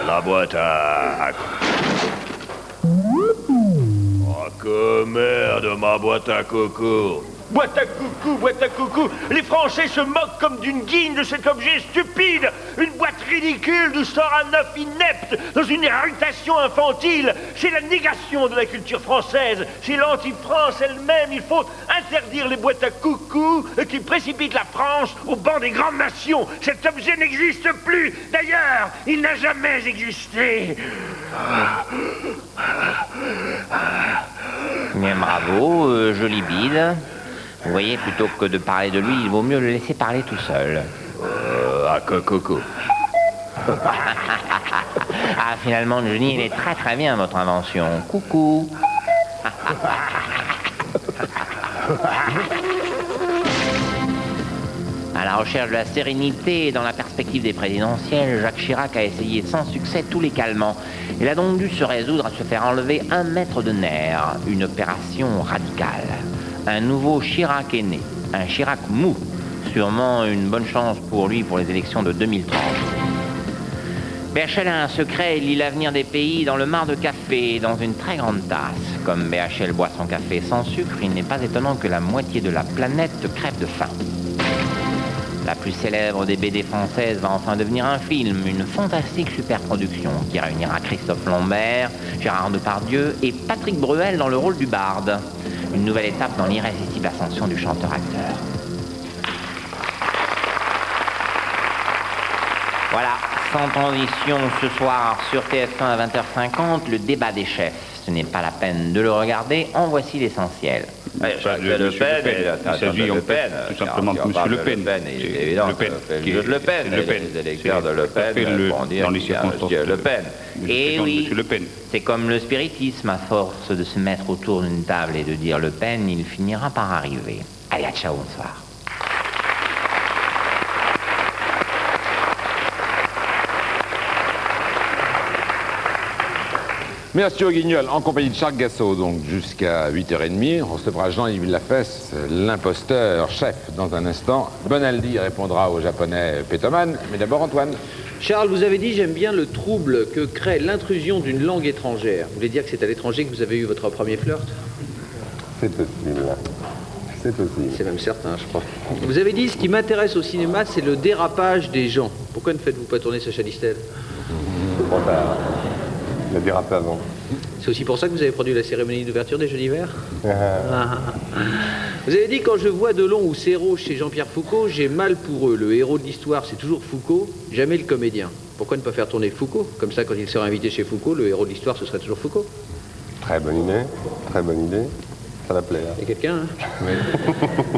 Ah, que merde, ma boîte à coco. Boîte à coucou, les Français se moquent comme d'une guigne de cet objet stupide. Une boîte ridicule d'où sort un œuf inepte dans une irritation infantile. C'est la négation de la culture française, c'est l'anti-France elle-même. Il faut interdire les boîtes à coucou qui précipitent la France au banc des grandes nations. Cet objet n'existe plus. D'ailleurs, il n'a jamais existé. Bien, bravo, joli bide. Vous voyez, plutôt que de parler de lui, il vaut mieux le laisser parler tout seul. Coucou. Ah, finalement, Johnny, il est très très bien, votre invention. Coucou. À la recherche de la sérénité et dans la perspective des présidentielles, Jacques Chirac a essayé sans succès tous les calmants. Il a donc dû se résoudre à se faire enlever 1 mètre de nerf. Une opération radicale. Un nouveau Chirac est né, un Chirac mou. Sûrement une bonne chance pour lui pour les élections de 2030. BHL a un secret, il lit l'avenir des pays dans le mar de café, dans une très grande tasse. Comme BHL boit son café sans sucre, il n'est pas étonnant que la moitié de la planète crève de faim. La plus célèbre des BD françaises va enfin devenir un film, une fantastique superproduction qui réunira Christophe Lambert, Gérard Depardieu et Patrick Bruel dans le rôle du barde. Une nouvelle étape dans l'irrésistible ascension du chanteur-acteur. Voilà, sans transition ce soir sur TF1 à 20h50, le débat des chefs. Ce n'est pas la peine de le regarder, en voici l'essentiel. Il s'agit en fait tout simplement de M. Le Pen. Le Pen. Les électeurs de Le Pen vont dire Le Pen. Et oui, c'est comme le spiritisme, à force de se mettre autour d'une table et de dire Le Pen, il finira par arriver. Allez, à ciao, bonsoir. Merci au Guignol, en compagnie de Charles Gassot, donc jusqu'à 8h30. On recevra Jean-Yves Lafesse, l'imposteur chef, dans un instant. Bonaldi répondra au japonais Pétoman, mais d'abord Antoine. Charles, vous avez dit « J'aime bien le trouble que crée l'intrusion d'une langue étrangère ». Vous voulez dire que c'est à l'étranger que vous avez eu votre premier flirt? C'est possible. C'est possible. C'est même certain, je crois. Vous avez dit « Ce qui m'intéresse au cinéma, c'est le dérapage des gens ». Pourquoi ne faites-vous pas tourner Sacha Distel? Trop tard. Il a dérapé avant. C'est aussi pour ça que vous avez produit la cérémonie d'ouverture des Jeux d'hiver. Vous avez dit « Quand je vois Delon ou Serrault chez Jean-Pierre Foucault, j'ai mal pour eux. Le héros de l'histoire, c'est toujours Foucault, jamais le comédien. » Pourquoi ne pas faire tourner Foucault? Comme ça, quand il sera invité chez Foucault, le héros de l'histoire, ce serait toujours Foucault. Très bonne idée. Très bonne idée. Ça va plaire. Il y a quelqu'un, hein? Oui.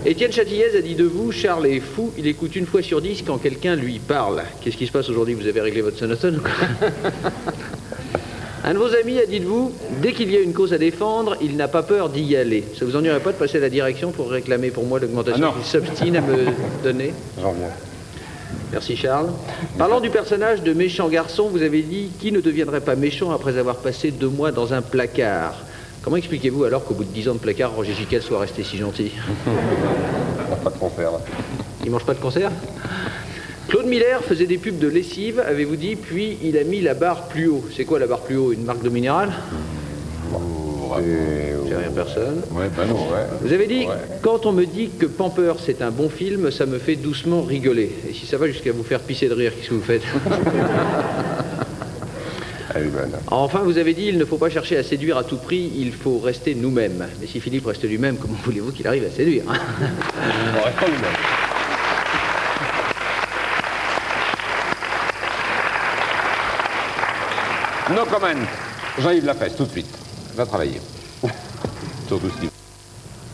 Étienne Châtillaise a dit de vous, Charles est fou, il écoute 1 fois sur 10 quand quelqu'un lui parle. Qu'est-ce qui se passe aujourd'hui? Vous avez réglé votre sonotone ou quoi? Un de vos amis a dit de vous, dès qu'il y a une cause à défendre, il n'a pas peur d'y aller. Ça vous ennuierait pas de passer à la direction pour réclamer pour moi l'augmentation qu'il s'obstine à me donner? J'en viens. Merci Charles. Parlant du personnage de méchant garçon, vous avez dit qui ne deviendrait pas méchant après avoir passé 2 mois dans un placard. Comment expliquez-vous alors qu'au bout de 10 ans de placard, Roger Giquel soit resté si gentil? On n'a pas de conserve. Il mange pas de conserve? Claude Miller faisait des pubs de lessive, avez-vous dit, puis il a mis la barre plus haut. C'est quoi la barre plus haut? Une marque d'eau minérale? C'est rien personne. Ouais, bah non, ouais. Vous avez dit, quand on me dit que Pampers c'est un bon film, ça me fait doucement rigoler. Et si ça va jusqu'à vous faire pisser de rire, qu'est-ce que vous faites? Enfin, vous avez dit, il ne faut pas chercher à séduire à tout prix, il faut rester nous-mêmes. Mais si Philippe reste lui-même, comment voulez-vous qu'il arrive à séduire, hein? No comment. Jean-Yves Lafesse, tout de suite. Va travailler. Surtout ce livre.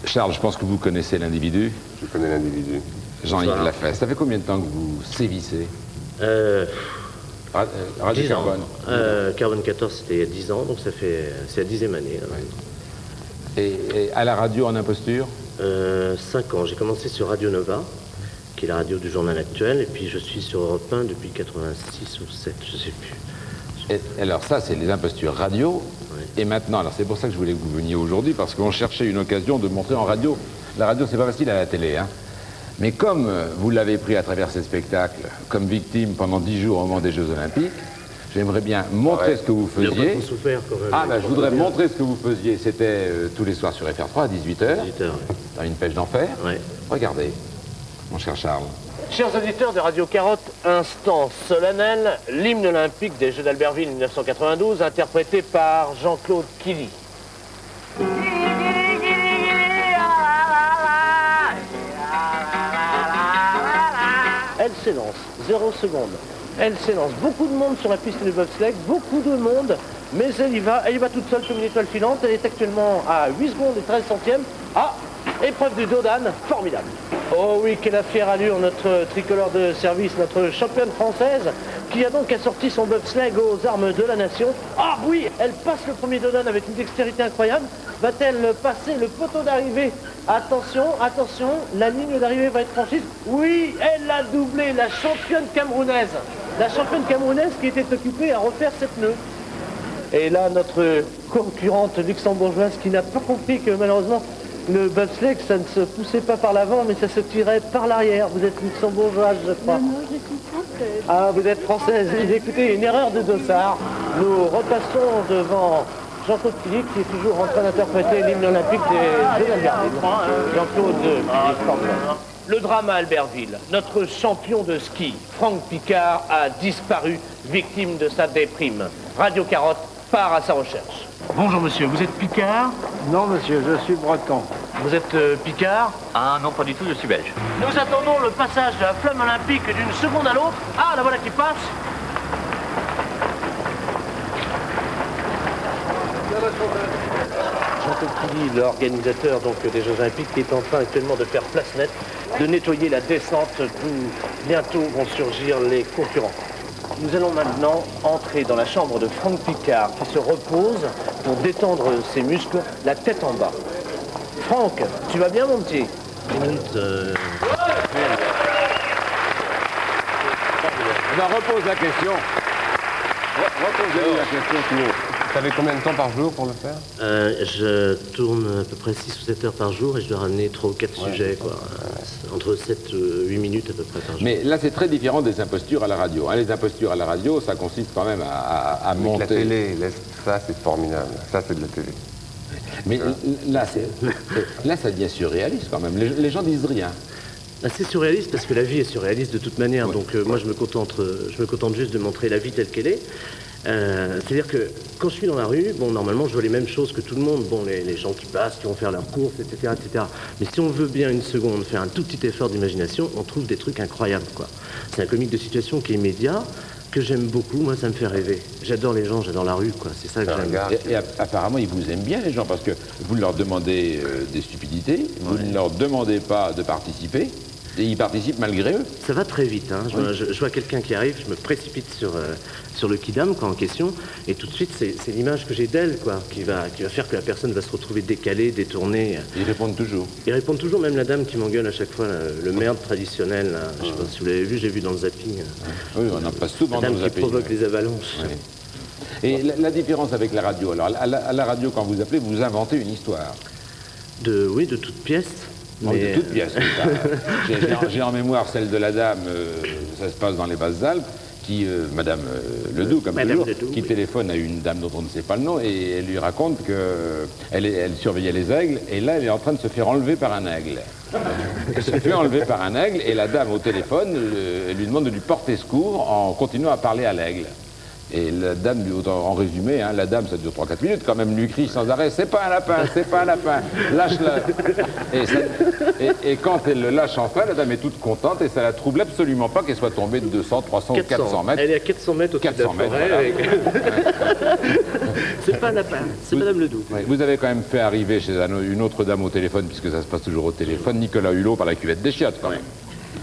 Charles, je pense que vous connaissez l'individu. Je connais l'individu. Jean-Yves Lafesse. Ça fait combien de temps que vous sévissez? Radio 10 ans. Carbone. Carbone 14, c'était il y a 10 ans, donc c'est la 10e année. Là. Et à la radio en imposture? 5 ans. J'ai commencé sur Radio Nova, qui est la radio du journal actuel, et puis je suis sur Europe 1 depuis 86 ou 7, je sais plus. Et alors ça, c'est les impostures radio. Et maintenant, alors c'est pour ça que je voulais que vous veniez aujourd'hui, parce qu'on cherchait une occasion de montrer en radio. La radio, c'est pas facile à la télé, hein. Mais comme vous l'avez pris à travers ces spectacles, comme victime pendant 10 jours au moment des Jeux Olympiques, j'aimerais bien montrer ce que vous faisiez. Il y a beaucoup souffert, quand même. Ah, ben je voudrais montrer ce que vous faisiez. C'était tous les soirs sur FR3 à 18h, dans une pêche d'enfer. Regardez, mon cher Charles. Chers auditeurs de Radio Carotte, instant solennel, l'hymne olympique des Jeux d'Albertville 1992, interprété par Jean-Claude Killy. Elle s'élance, 0 seconde. Elle s'élance. Beaucoup de monde sur la piste de bobsleigh, beaucoup de monde, mais elle y va toute seule comme une étoile filante. Elle est actuellement à 8 secondes et 13 centièmes. Ah, épreuve du dos d'âne, formidable. Oh oui, quelle fière allure, notre tricolore de service, notre championne française, qui a donc assorti son bobsleigh aux armes de la nation. Ah oui, elle passe le premier dos d'âne avec une dextérité incroyable. Va-t-elle passer le poteau d'arrivée? Attention, attention, la ligne d'arrivée va être franchie. Oui, elle a doublé la championne camerounaise. La championne camerounaise qui était occupée à refaire cette nœud. Et là, notre concurrente luxembourgeoise qui n'a pas compris que malheureusement, le bobsleigh, ça ne se poussait pas par l'avant, mais ça se tirait par l'arrière. Vous êtes luxembourgeoise, je crois. Non, je suis française. Ah, vous êtes française. Écoutez, une erreur de dossard. Nous repassons devant Jean-Claude Killy, qui est toujours en train d'interpréter l'hymne olympique des Jeux d'Albertville. Jean-Claude Killy. Le drame à Albertville. Notre champion de ski, Franck Picard, a disparu, victime de sa déprime. Radio Carotte part à sa recherche. Bonjour monsieur, vous êtes Picard? Non monsieur, je suis breton. Vous êtes Picard? Ah non, pas du tout, je suis belge. Nous attendons le passage de la flamme olympique d'une seconde à l'autre. Ah, la voilà qui passe. Jean-Claude Killy, l'organisateur donc des Jeux Olympiques, qui est en train actuellement de faire place nette, de nettoyer la descente d'où bientôt vont surgir les concurrents. Nous allons maintenant entrer dans la chambre de Franck Picard qui se repose pour détendre ses muscles, la tête en bas. Franck, tu vas bien mon petit? Une minute. On repose la question. Reposez-lui la question tout haut. Vous savez combien de temps par jour pour le faire? Je tourne à peu près 6 ou 7 heures par jour et je dois ramener 3 ou 4 sujets, quoi. Entre 7 et 8 minutes à peu près par jour. Mais là, c'est très différent des impostures à la radio. Hein. Les impostures à la radio, ça consiste quand même à monter. La télé, ça c'est formidable. Ça c'est de la télé. Mais là, ça devient surréaliste quand même. Les gens disent rien. C'est surréaliste parce que la vie est surréaliste de toute manière. Donc moi, je me contente juste de montrer la vie telle qu'elle est. C'est-à-dire que quand je suis dans la rue, bon, normalement, je vois les mêmes choses que tout le monde. Bon, les gens qui passent, qui vont faire leurs courses, etc., etc. Mais si on veut bien une seconde faire un tout petit effort d'imagination, on trouve des trucs incroyables, quoi. C'est un comique de situation qui est immédiat, que j'aime beaucoup. Moi, ça me fait rêver. J'adore les gens, j'adore la rue, quoi. C'est ça que j'aime. Et apparemment, ils vous aiment bien, les gens, parce que vous leur demandez des stupidités, vous ne leur demandez pas de participer. Et ils participent malgré eux. Ça va très vite. Hein. Je vois quelqu'un qui arrive, je me précipite sur le kidam en question, et tout de suite, c'est l'image que j'ai d'elle, quoi, qui va faire que la personne va se retrouver décalée, détournée. Ils répondent toujours. Ils répondent toujours, même la dame qui m'engueule à chaque fois, le merde traditionnel. Là. Je sais pas si vous l'avez vu, j'ai vu dans le zapping. Oui, on en passe souvent la dans dame le qui zapping. provoque les avalanches. Oui. Et la différence avec la radio, alors à la radio, quand vous appelez, vous inventez une histoire. Oui, de toute pièce. Mais... De toute pièce. J'ai en mémoire celle de la dame, ça se passe dans les Basses-Alpes, qui, Madame Ledoux, comme Madame toujours, Ledoux, qui téléphone à une dame dont on ne sait pas le nom, et elle lui raconte qu'elle surveillait les aigles, et là, elle est en train de se faire enlever par un aigle. Elle se fait enlever par un aigle, et la dame au téléphone, elle lui demande de lui porter secours en continuant à parler à l'aigle. Et la dame, en résumé, hein, la dame, ça dure 3-4 minutes, quand même, lui crie sans arrêt, c'est pas un lapin, c'est pas un lapin, lâche-le. Et quand elle le lâche enfin, la dame est toute contente et ça la trouble absolument pas qu'elle soit tombée de 200, 300 ou 400 mètres. Elle est à 400 mètres au-dessus de la forêt. Voilà. C'est pas un lapin, c'est Madame Ledoux. Oui. Vous avez quand même fait arriver chez une autre dame au téléphone, puisque ça se passe toujours au téléphone, Nicolas Hulot par la cuvette des chiottes, quand même.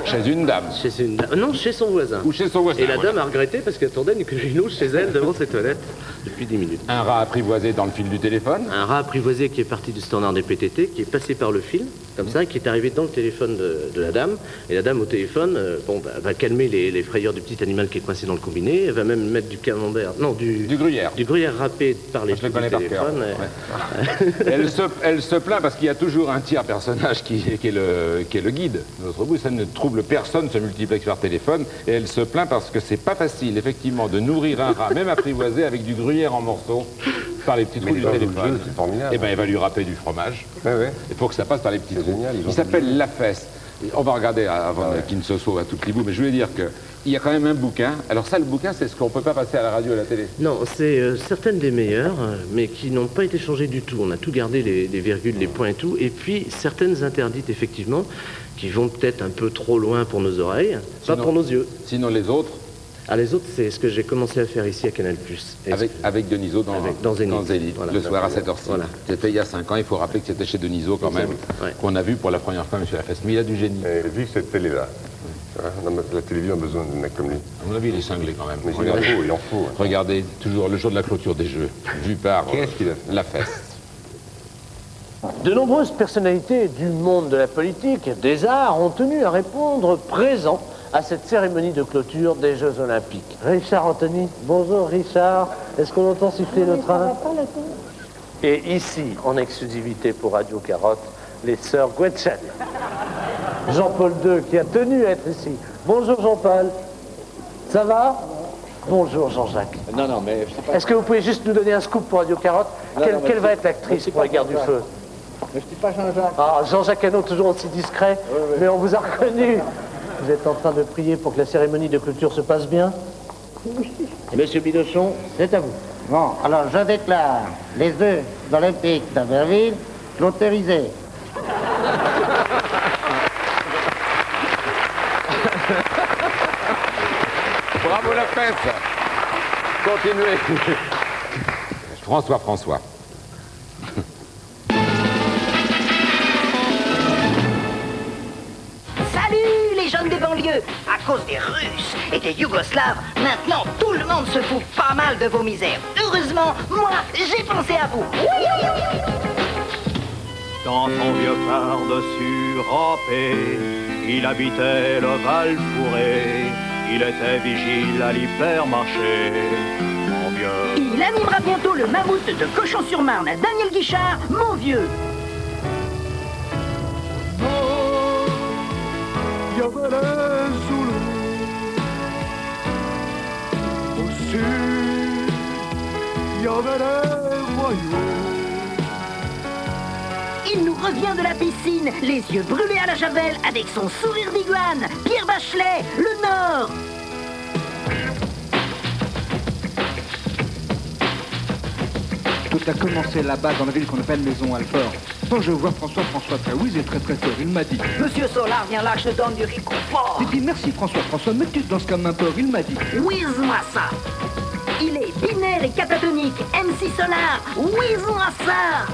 Chez une dame. Chez une dame. Non, chez son voisin. Ou chez son voisin. Et la dame a regretté parce qu'elle attendait Nicolas Hulot chez elle devant ses toilettes depuis 10 minutes. Un rat apprivoisé dans le fil du téléphone. Un rat apprivoisé qui est parti du standard des PTT, qui est passé par le fil, comme ça, qui est arrivé dans le téléphone de la dame. Et la dame au téléphone, va calmer les frayeurs du petit animal qui est coincé dans le combiné. Elle va même mettre du camembert. Non, du gruyère. Du gruyère râpé par les je le connais par cœur. Elle se plaint parce qu'il y a toujours un tiers personnage qui est le guide. De notre bout, ça ne trouble personne, se multiplexe par téléphone. Et elle se plaint parce que c'est pas facile, effectivement, de nourrir un rat, même apprivoisé, avec du gruyère en morceaux, par les petits trous du téléphone. C'est formidable. Et bien, elle va lui râper du fromage. Ouais. Il faut que ça passe par les petits trous. Génial, il s'appelle La Fesse. On va regarder avant qu'il ne se sauve à toutes les bouts, mais je voulais dire qu'il y a quand même un bouquin. Alors ça, le bouquin, c'est ce qu'on ne peut pas passer à la radio et à la télé. Non, c'est certaines des meilleures, mais qui n'ont pas été changées du tout. On a tout gardé, les virgules, les points et tout. Et puis, certaines interdites, effectivement, qui vont peut-être un peu trop loin pour nos oreilles, pas pour nos yeux. Sinon, les autres? Ah, les autres, c'est ce que j'ai commencé à faire ici à Canal+. Avec Denisot dans Zénith, voilà, le soir à 7h06. Voilà. C'était il y a 5 ans, il faut rappeler que c'était chez Denisot quand même, qu'on a vu pour la première fois M. Lafesse. Mais il a du génie. Et vu cette télé-là, la télévision a besoin d'un mec comme lui. À mon avis, il est cinglé quand même. Mais il en faut. Hein. Regardez, toujours le jour de la clôture des Jeux, vu par Lafesse. De nombreuses personnalités du monde de la politique, des arts, ont tenu à répondre présent à cette cérémonie de clôture des Jeux Olympiques. Richard Anthony, bonjour Richard, est-ce qu'on entend siffler le train? Et ici, en exclusivité pour Radio Carotte, les sœurs Gretchen. Jean-Paul II qui a tenu à être ici. Bonjour Jean-Paul, ça va? Bonjour Jean-Jacques. Non, mais je sais pas. Est-ce que vous pouvez juste nous donner un scoop pour Radio Carotte? Quelle va être l'actrice pour la guerre du feu? Mais je dis pas Jean-Jacques. Ah, Jean-Jacques Hano, toujours aussi discret, mais on vous a reconnu. Vous êtes en train de prier pour que la cérémonie de clôture se passe bien? Monsieur Bidochon, c'est à vous. Bon, alors je déclare les Jeux Olympiques d'Albertville clôturisés. Bravo Lafesse. Continuez. François. Salut les jeunes des banlieues. À cause des Russes et des Yougoslaves, maintenant tout le monde se fout pas mal de vos misères. Heureusement, moi, j'ai pensé à vous. Dans son vieux par-dessus râpé, il habitait le Val Fourré. Il était vigile à l'hypermarché. Mon vieux. Il animera bientôt le mammouth de Cochon-sur-Marne à Daniel Guichard, mon vieux. Il y avait les Zoulous. Au sud, il y avait les voyous. Il nous revient de la piscine, les yeux brûlés à la javel, avec son sourire d'iguane. Pierre Bachelet, le Nord. Tout a commencé là-bas dans la ville qu'on appelle Maison Alfort. Quand je vois François très oui, il est très fort. Il m'a dit: Monsieur Solar, viens là, je te donne du réconfort. J'ai dit: merci François, mais tu te lances comme un porc. Il m'a dit: whiz-moi ça. Il est binaire et catatonique, MC Solar, whiz-moi ça.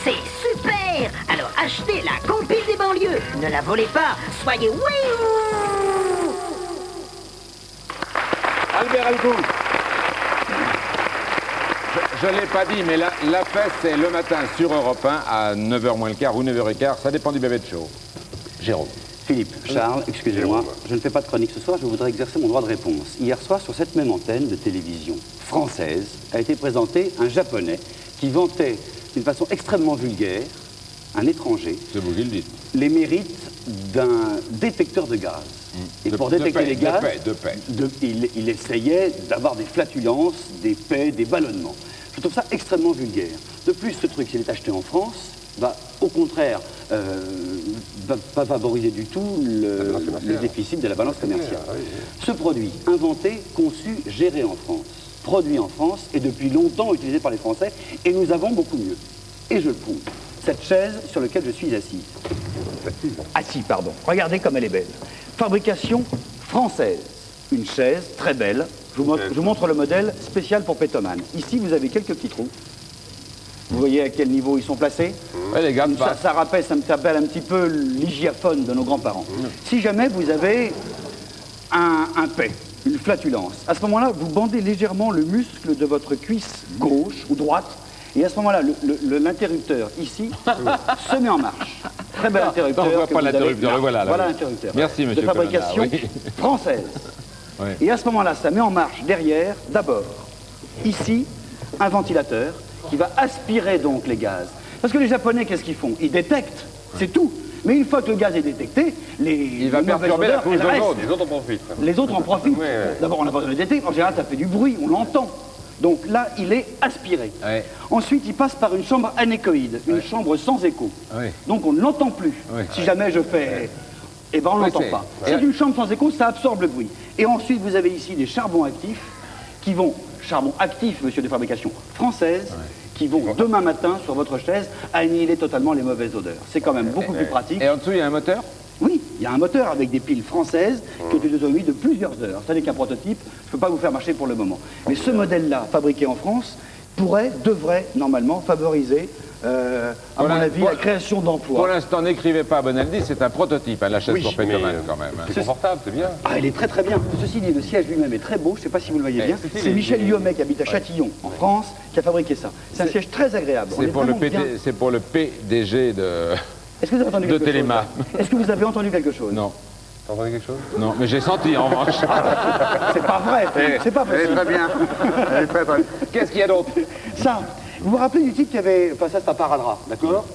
C'est super! Alors achetez la compile des banlieues. Ne la volez pas. Soyez wouh! Albert Elkout. Je ne l'ai pas dit, mais la fête, c'est le matin sur Europe 1 à 9h moins le quart ou 9h15. Ça dépend du bébé de show. Jérôme. Philippe, Charles, excusez-moi, je ne fais pas de chronique ce soir, je voudrais exercer mon droit de réponse. Hier soir, sur cette même antenne de télévision française, a été présenté un Japonais qui vantait d'une façon extrêmement vulgaire, un étranger, c'est vous qui le dites, les mérites d'un détecteur de gaz. Et pour détecter les gaz, il essayait d'avoir des flatulences, des paix, des ballonnements. Je trouve ça extrêmement vulgaire. De plus, ce truc, s'il est acheté en France, va au contraire va pas favoriser du tout le déficit de la balance commerciale. Ce produit, inventé, conçu, géré en France, produit en France et depuis longtemps utilisé par les Français, et nous avons beaucoup mieux. Et je le prouve. Cette chaise sur laquelle je suis assis. Assis, pardon. Regardez comme elle est belle. Fabrication française. Une chaise très belle. Je vous montre le modèle spécial pour pétomane. Ici, vous avez quelques petits trous. Vous voyez à quel niveau ils sont placés? Les gars, ça rappelle un petit peu l'hygiaphone de nos grands-parents. Si jamais vous avez un paix, une flatulence, à ce moment-là, vous bandez légèrement le muscle de votre cuisse gauche ou droite, et à ce moment-là, l'interrupteur ici se met en marche. Très bel interrupteur. Non, on voit pas l'interrupteur, voilà l'interrupteur. Merci, monsieur de fabrication française. Oui. Et à ce moment-là, ça met en marche derrière, d'abord, ici, un ventilateur qui va aspirer donc les gaz. Parce que les Japonais, qu'est-ce qu'ils font? Ils détectent, c'est tout. Mais une fois que le gaz est détecté, il va perturber la couche d'ozone. Les autres en profitent. Les autres en profitent. Oui. D'abord, on n'a pas besoin de détecter. En général, ça fait du bruit, on l'entend. Donc là, il est aspiré. Oui. Ensuite, il passe par une chambre anéchoïde, une chambre sans écho. Oui. Donc on ne l'entend plus. Oui. Si jamais je fais... Eh bien, on ne l'entend pas. C'est une chambre sans écho, ça absorbe le bruit. Et ensuite, vous avez ici des charbons actifs qui vont... Charbon actif, monsieur, de fabrication française, qui vont demain matin, sur votre chaise, annihiler totalement les mauvaises odeurs. C'est quand même beaucoup plus pratique. Et en dessous, il y a un moteur? Oui, il y a un moteur avec des piles françaises qui ont une autonomie de plusieurs heures. Ça n'est qu'un prototype, je ne peux pas vous faire marcher pour le moment. Mais ce modèle-là, fabriqué en France, devrait normalement favoriser, à mon avis, la création d'emplois. Pour l'instant, n'écrivez pas à Bonaldi, c'est un prototype, la chaise pour pétomane quand même. C'est confortable, c'est bien. Ah, elle est très très bien. Ceci dit, le siège lui-même est très beau, je ne sais pas si vous le voyez bien. C'est Michel Lyomet qui habite à Châtillon, en France, qui a fabriqué ça. C'est un siège très agréable. C'est pour le PDG de Téléma. Est-ce que vous avez entendu quelque chose? Non. T'as entendu quelque chose? Non, mais j'ai senti en revanche. C'est pas vrai, c'est pas possible. Elle est très bien. Elle est très très bien. Qu'est-ce qu'il y a d'autre? Ça, vous vous rappelez du type qui avait... Enfin, ça, c'est un sparadrap, d'accord?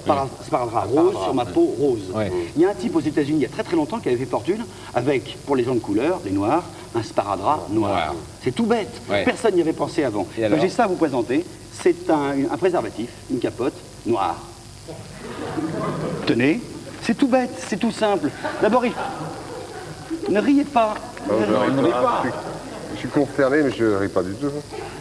Sparadrap rose sur ma peau rose. Ouais. Il y a un type aux États-Unis, il y a très très longtemps, qui avait fait fortune avec, pour les gens de couleur, des noirs, un sparadrap noir. C'est tout bête. Ouais. Personne n'y avait pensé avant. J'ai ça à vous présenter. C'est un préservatif, une capote noire. Tenez, c'est tout bête, c'est tout simple. D'abord, ne riez pas. Ne riez pas. Je suis consterné, mais je ne ris pas du tout.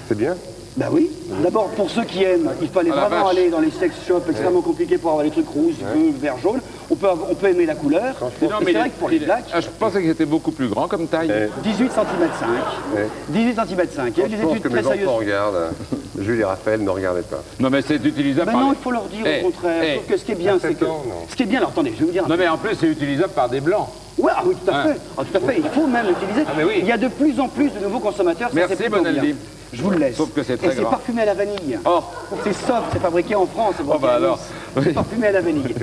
C'est bien. Ben oui. D'abord, pour ceux qui aiment, il fallait vraiment aller dans les sex shops extrêmement compliqués pour avoir les trucs rouges, bleus, vert, jaune. On peut aimer la couleur. C'est vrai que pour les blacks... Je pensais que c'était beaucoup plus grand comme taille. 18 cm 5. 18 cm 5. Il y a des études très sérieuses. Mes enfants regardent. Jules et Raphaël ne regardez pas. Non mais c'est utilisable par... non, il faut leur dire au contraire. Sauf que ce qui est bien, c'est que... Ce qui est bien, alors attendez, je vais vous dire... Non mais en plus, c'est utilisable par des blancs. Ouais, oui, tout à fait. Ah, tout à fait. Il faut même l'utiliser. Il y a de plus en plus de nouveaux consommateurs. Merci, Bonaldi. Je vous le laisse. Sauf que c'est très grand. Et c'est parfumé à la vanille. Oh. C'est soft, c'est fabriqué en France. Oh bah alors. C'est parfumé à la vanille.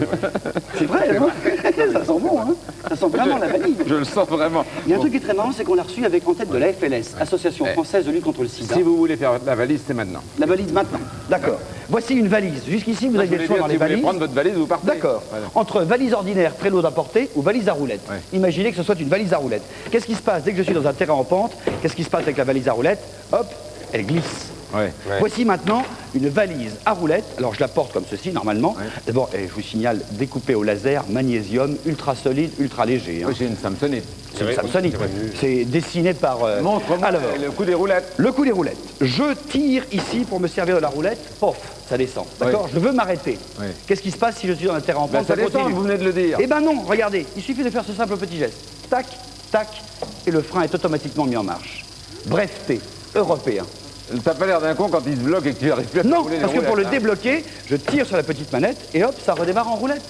C'est vrai, hein? Ça sent bon, hein? Ça sent vraiment la vanille. Je le sens vraiment. Il y a un truc qui est très marrant, c'est qu'on l'a reçu avec en tête de la FLS, Association Française de lutte contre le sida. Si vous voulez faire la valise, c'est maintenant. La valise maintenant, d'accord. Voici une valise. Jusqu'ici, vous avez des choix dans les valises. Vous voulez prendre votre valise, vous partez. D'accord. Voilà. Entre valise ordinaire, très lourde à porter, ou valise à roulettes. Ouais. Imaginez que ce soit une valise à roulettes. Qu'est-ce qui se passe dès que je suis dans un terrain en pente? Qu'est-ce qui se passe avec la valise à roulettes? Hop, elle glisse. Ouais. Voici maintenant une valise à roulettes. Alors je la porte comme ceci normalement. Ouais. D'abord, je vous signale, découpée au laser, magnésium, ultra solide, ultra léger. Hein. Oui, c'est une Samsonite. C'est une Samsonite. C'est dessiné par... Montre-moi le coup des roulettes. Le coup des roulettes. Je tire ici pour me servir de la roulette. Pof, ça descend. D'accord. Ouais. Je veux m'arrêter. Ouais. Qu'est-ce qui se passe si je suis dans un terrain en pente? Ça descend, vous venez de le dire. Eh ben non, regardez. Il suffit de faire ce simple petit geste. Tac, tac, et le frein est automatiquement mis en marche. Breveté européen. T'as pas l'air d'un con quand il se bloque et que tu arrives plus à Non, rouler les parce que pour le roulettes, hein. débloquer, je tire sur la petite manette et hop, ça redémarre en roulette.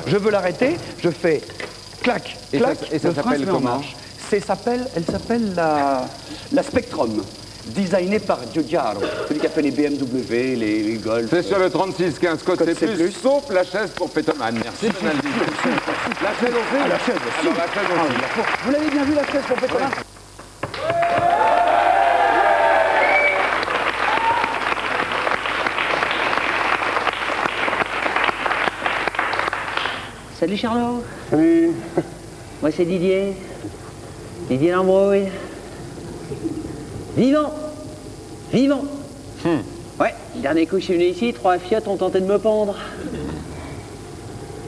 Je veux l'arrêter, je fais clac, Et clac, ça le frein s'appelle se met en comment? marche. Elle s'appelle la Spectrum, designée par Giugiaro, celui qui a fait les BMW, les Golf. C'est sur le 3615 code Code C+, C+. sauf la chaise pour Pétoman. Merci, Donaldi. La chaise aussi. Ah, la chaise aussi. Alors, la chaise aussi. Vous l'avez bien vu, la chaise pour Pétoman? Salut Charlot. Salut. Moi c'est Didier. Didier l'embrouille. Vivant. Vivant. Ouais, le dernier coup je suis venu ici, 3 fiottes ont tenté de me pendre.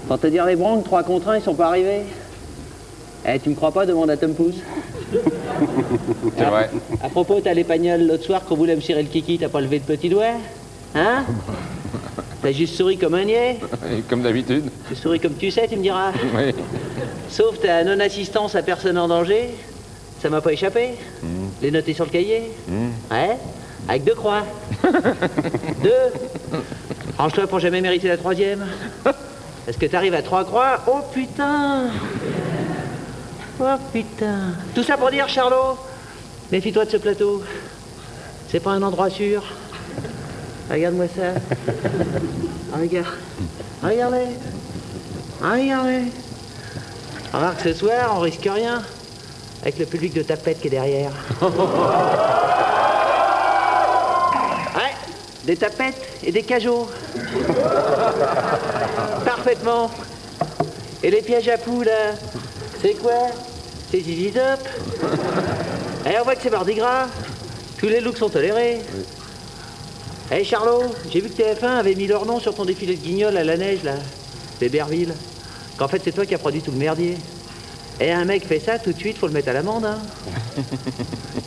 Pour te dire les branques, 3 contre 1, ils sont pas arrivés. Eh, tu me crois pas, demande à Tom Pouce. C'est vrai. À propos, t'as l'Épagnol l'autre soir qu'on voulait me cirer le kiki, t'as pas levé le petit doigt? Hein? T'as juste souri comme un niais? Comme d'habitude. Tu souris comme tu sais, tu me diras. Oui. Sauf ta non-assistance à personne en danger, ça m'a pas échappé. Les noter sur le cahier. Ouais, avec 2 croix. 2. Range-toi pour jamais mériter la 3e. Est-ce que t'arrives à 3 croix? Oh putain! Oh putain! Tout ça pour dire, Charlot, méfie-toi de ce plateau. C'est pas un endroit sûr. Regarde-moi ça. Regarde. Regardez. Regardez. Remarque, ce soir, on risque rien. Avec le public de tapette qui est derrière. Ouais, des tapettes et des cajots. Parfaitement. Et les pièges à poules, là, c'est quoi? C'est Zizi Top. Et on voit que c'est Mardi Gras. Tous les looks sont tolérés. Hé Charlot, j'ai vu que TF1 avait mis leur nom sur ton défilé de guignol à la neige, là, d'Héberville. Qu'en fait, c'est toi qui as produit tout le merdier. Et un mec fait ça, tout de suite, faut le mettre à l'amende, hein.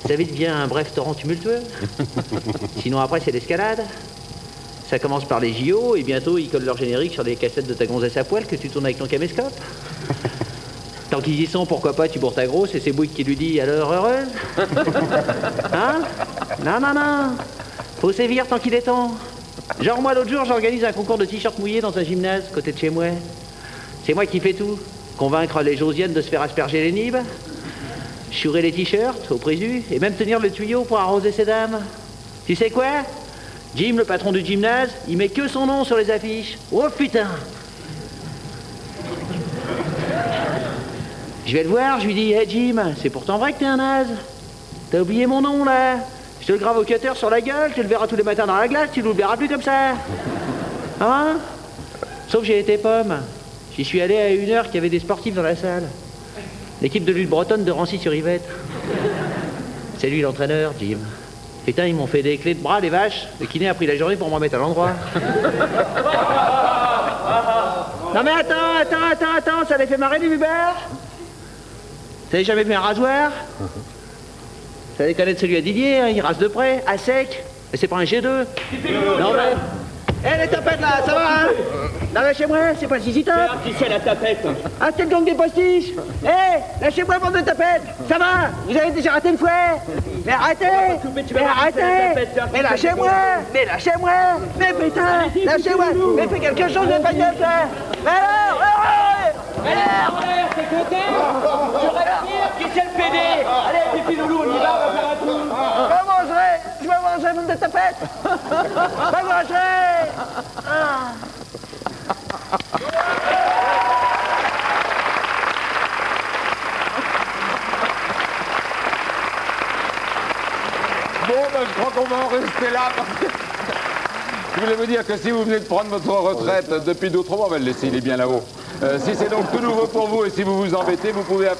Ça vite devient un bref torrent tumultueux. Sinon, après, c'est l'escalade. Ça commence par les JO, et bientôt, ils collent leur générique sur les cassettes de ta gonzesse à poil que tu tournes avec ton caméscope. Tant qu'ils y sont, pourquoi pas, tu bourres ta grosse, et c'est Bouygues qui lui dit « Alors, heureuse ?» Hein? Non, non, non. Faut sévir tant qu'il est temps. Genre moi l'autre jour j'organise un concours de t-shirts mouillés dans un gymnase côté de chez moi. C'est moi qui fais tout. Convaincre les Josiennes de se faire asperger les nibs, chourer les t-shirts au présu, et même tenir le tuyau pour arroser ces dames. Tu sais quoi? Jim, le patron du gymnase, il met que son nom sur les affiches. Oh putain! Je vais le voir, je lui dis, hey Jim, c'est pourtant vrai que t'es un naze. T'as oublié mon nom là? Je te le grave au cutter sur la gueule, tu le verras tous les matins dans la glace, tu l'oublieras plus comme ça. Hein? Sauf j'ai été pomme. J'y suis allé à 1h qu'il y avait des sportifs dans la salle. L'équipe de lutte bretonne de Rancy-sur-Yvette. C'est lui l'entraîneur, Jim. Putain, ils m'ont fait des clés de bras, les vaches. Le kiné a pris la journée pour me remettre à l'endroit. Non mais attends, ça les fait marrer les Hubert? T'avais jamais vu un rasoir? Ça allait connaître celui à Didier, hein, il rase de près, à sec. Mais c'est pas un G2. Non mais... Eh les tapettes là, ça va hein? Non mais chez moi, c'est pas le Zizi Top. Qui c'est la tapette? Ah c'est le gang des postiches. Eh, lâchez-moi bande de tapettes. Ça va? Vous avez déjà raté une fois? Mais arrêtez! Mais arrêtez! Mais lâchez-moi! Mais lâchez-moi! Mais putain! Lâchez-moi! Mais fais quelque chose de pas neuf là! Mais alors! C'est côté. Je respire. Qui c'est le PD? Allez, pipi loulou, on y va, on va faire un tour. Je vais manger bande de tapettes! Je mangerai! Ah. Bon, ben, je crois qu'on va en rester là. Je voulais vous dire que si vous venez de prendre votre retraite depuis d'autres mois, on va le laisser, il est bien là-haut. Si c'est donc tout nouveau pour vous et si vous vous embêtez, vous pouvez appeler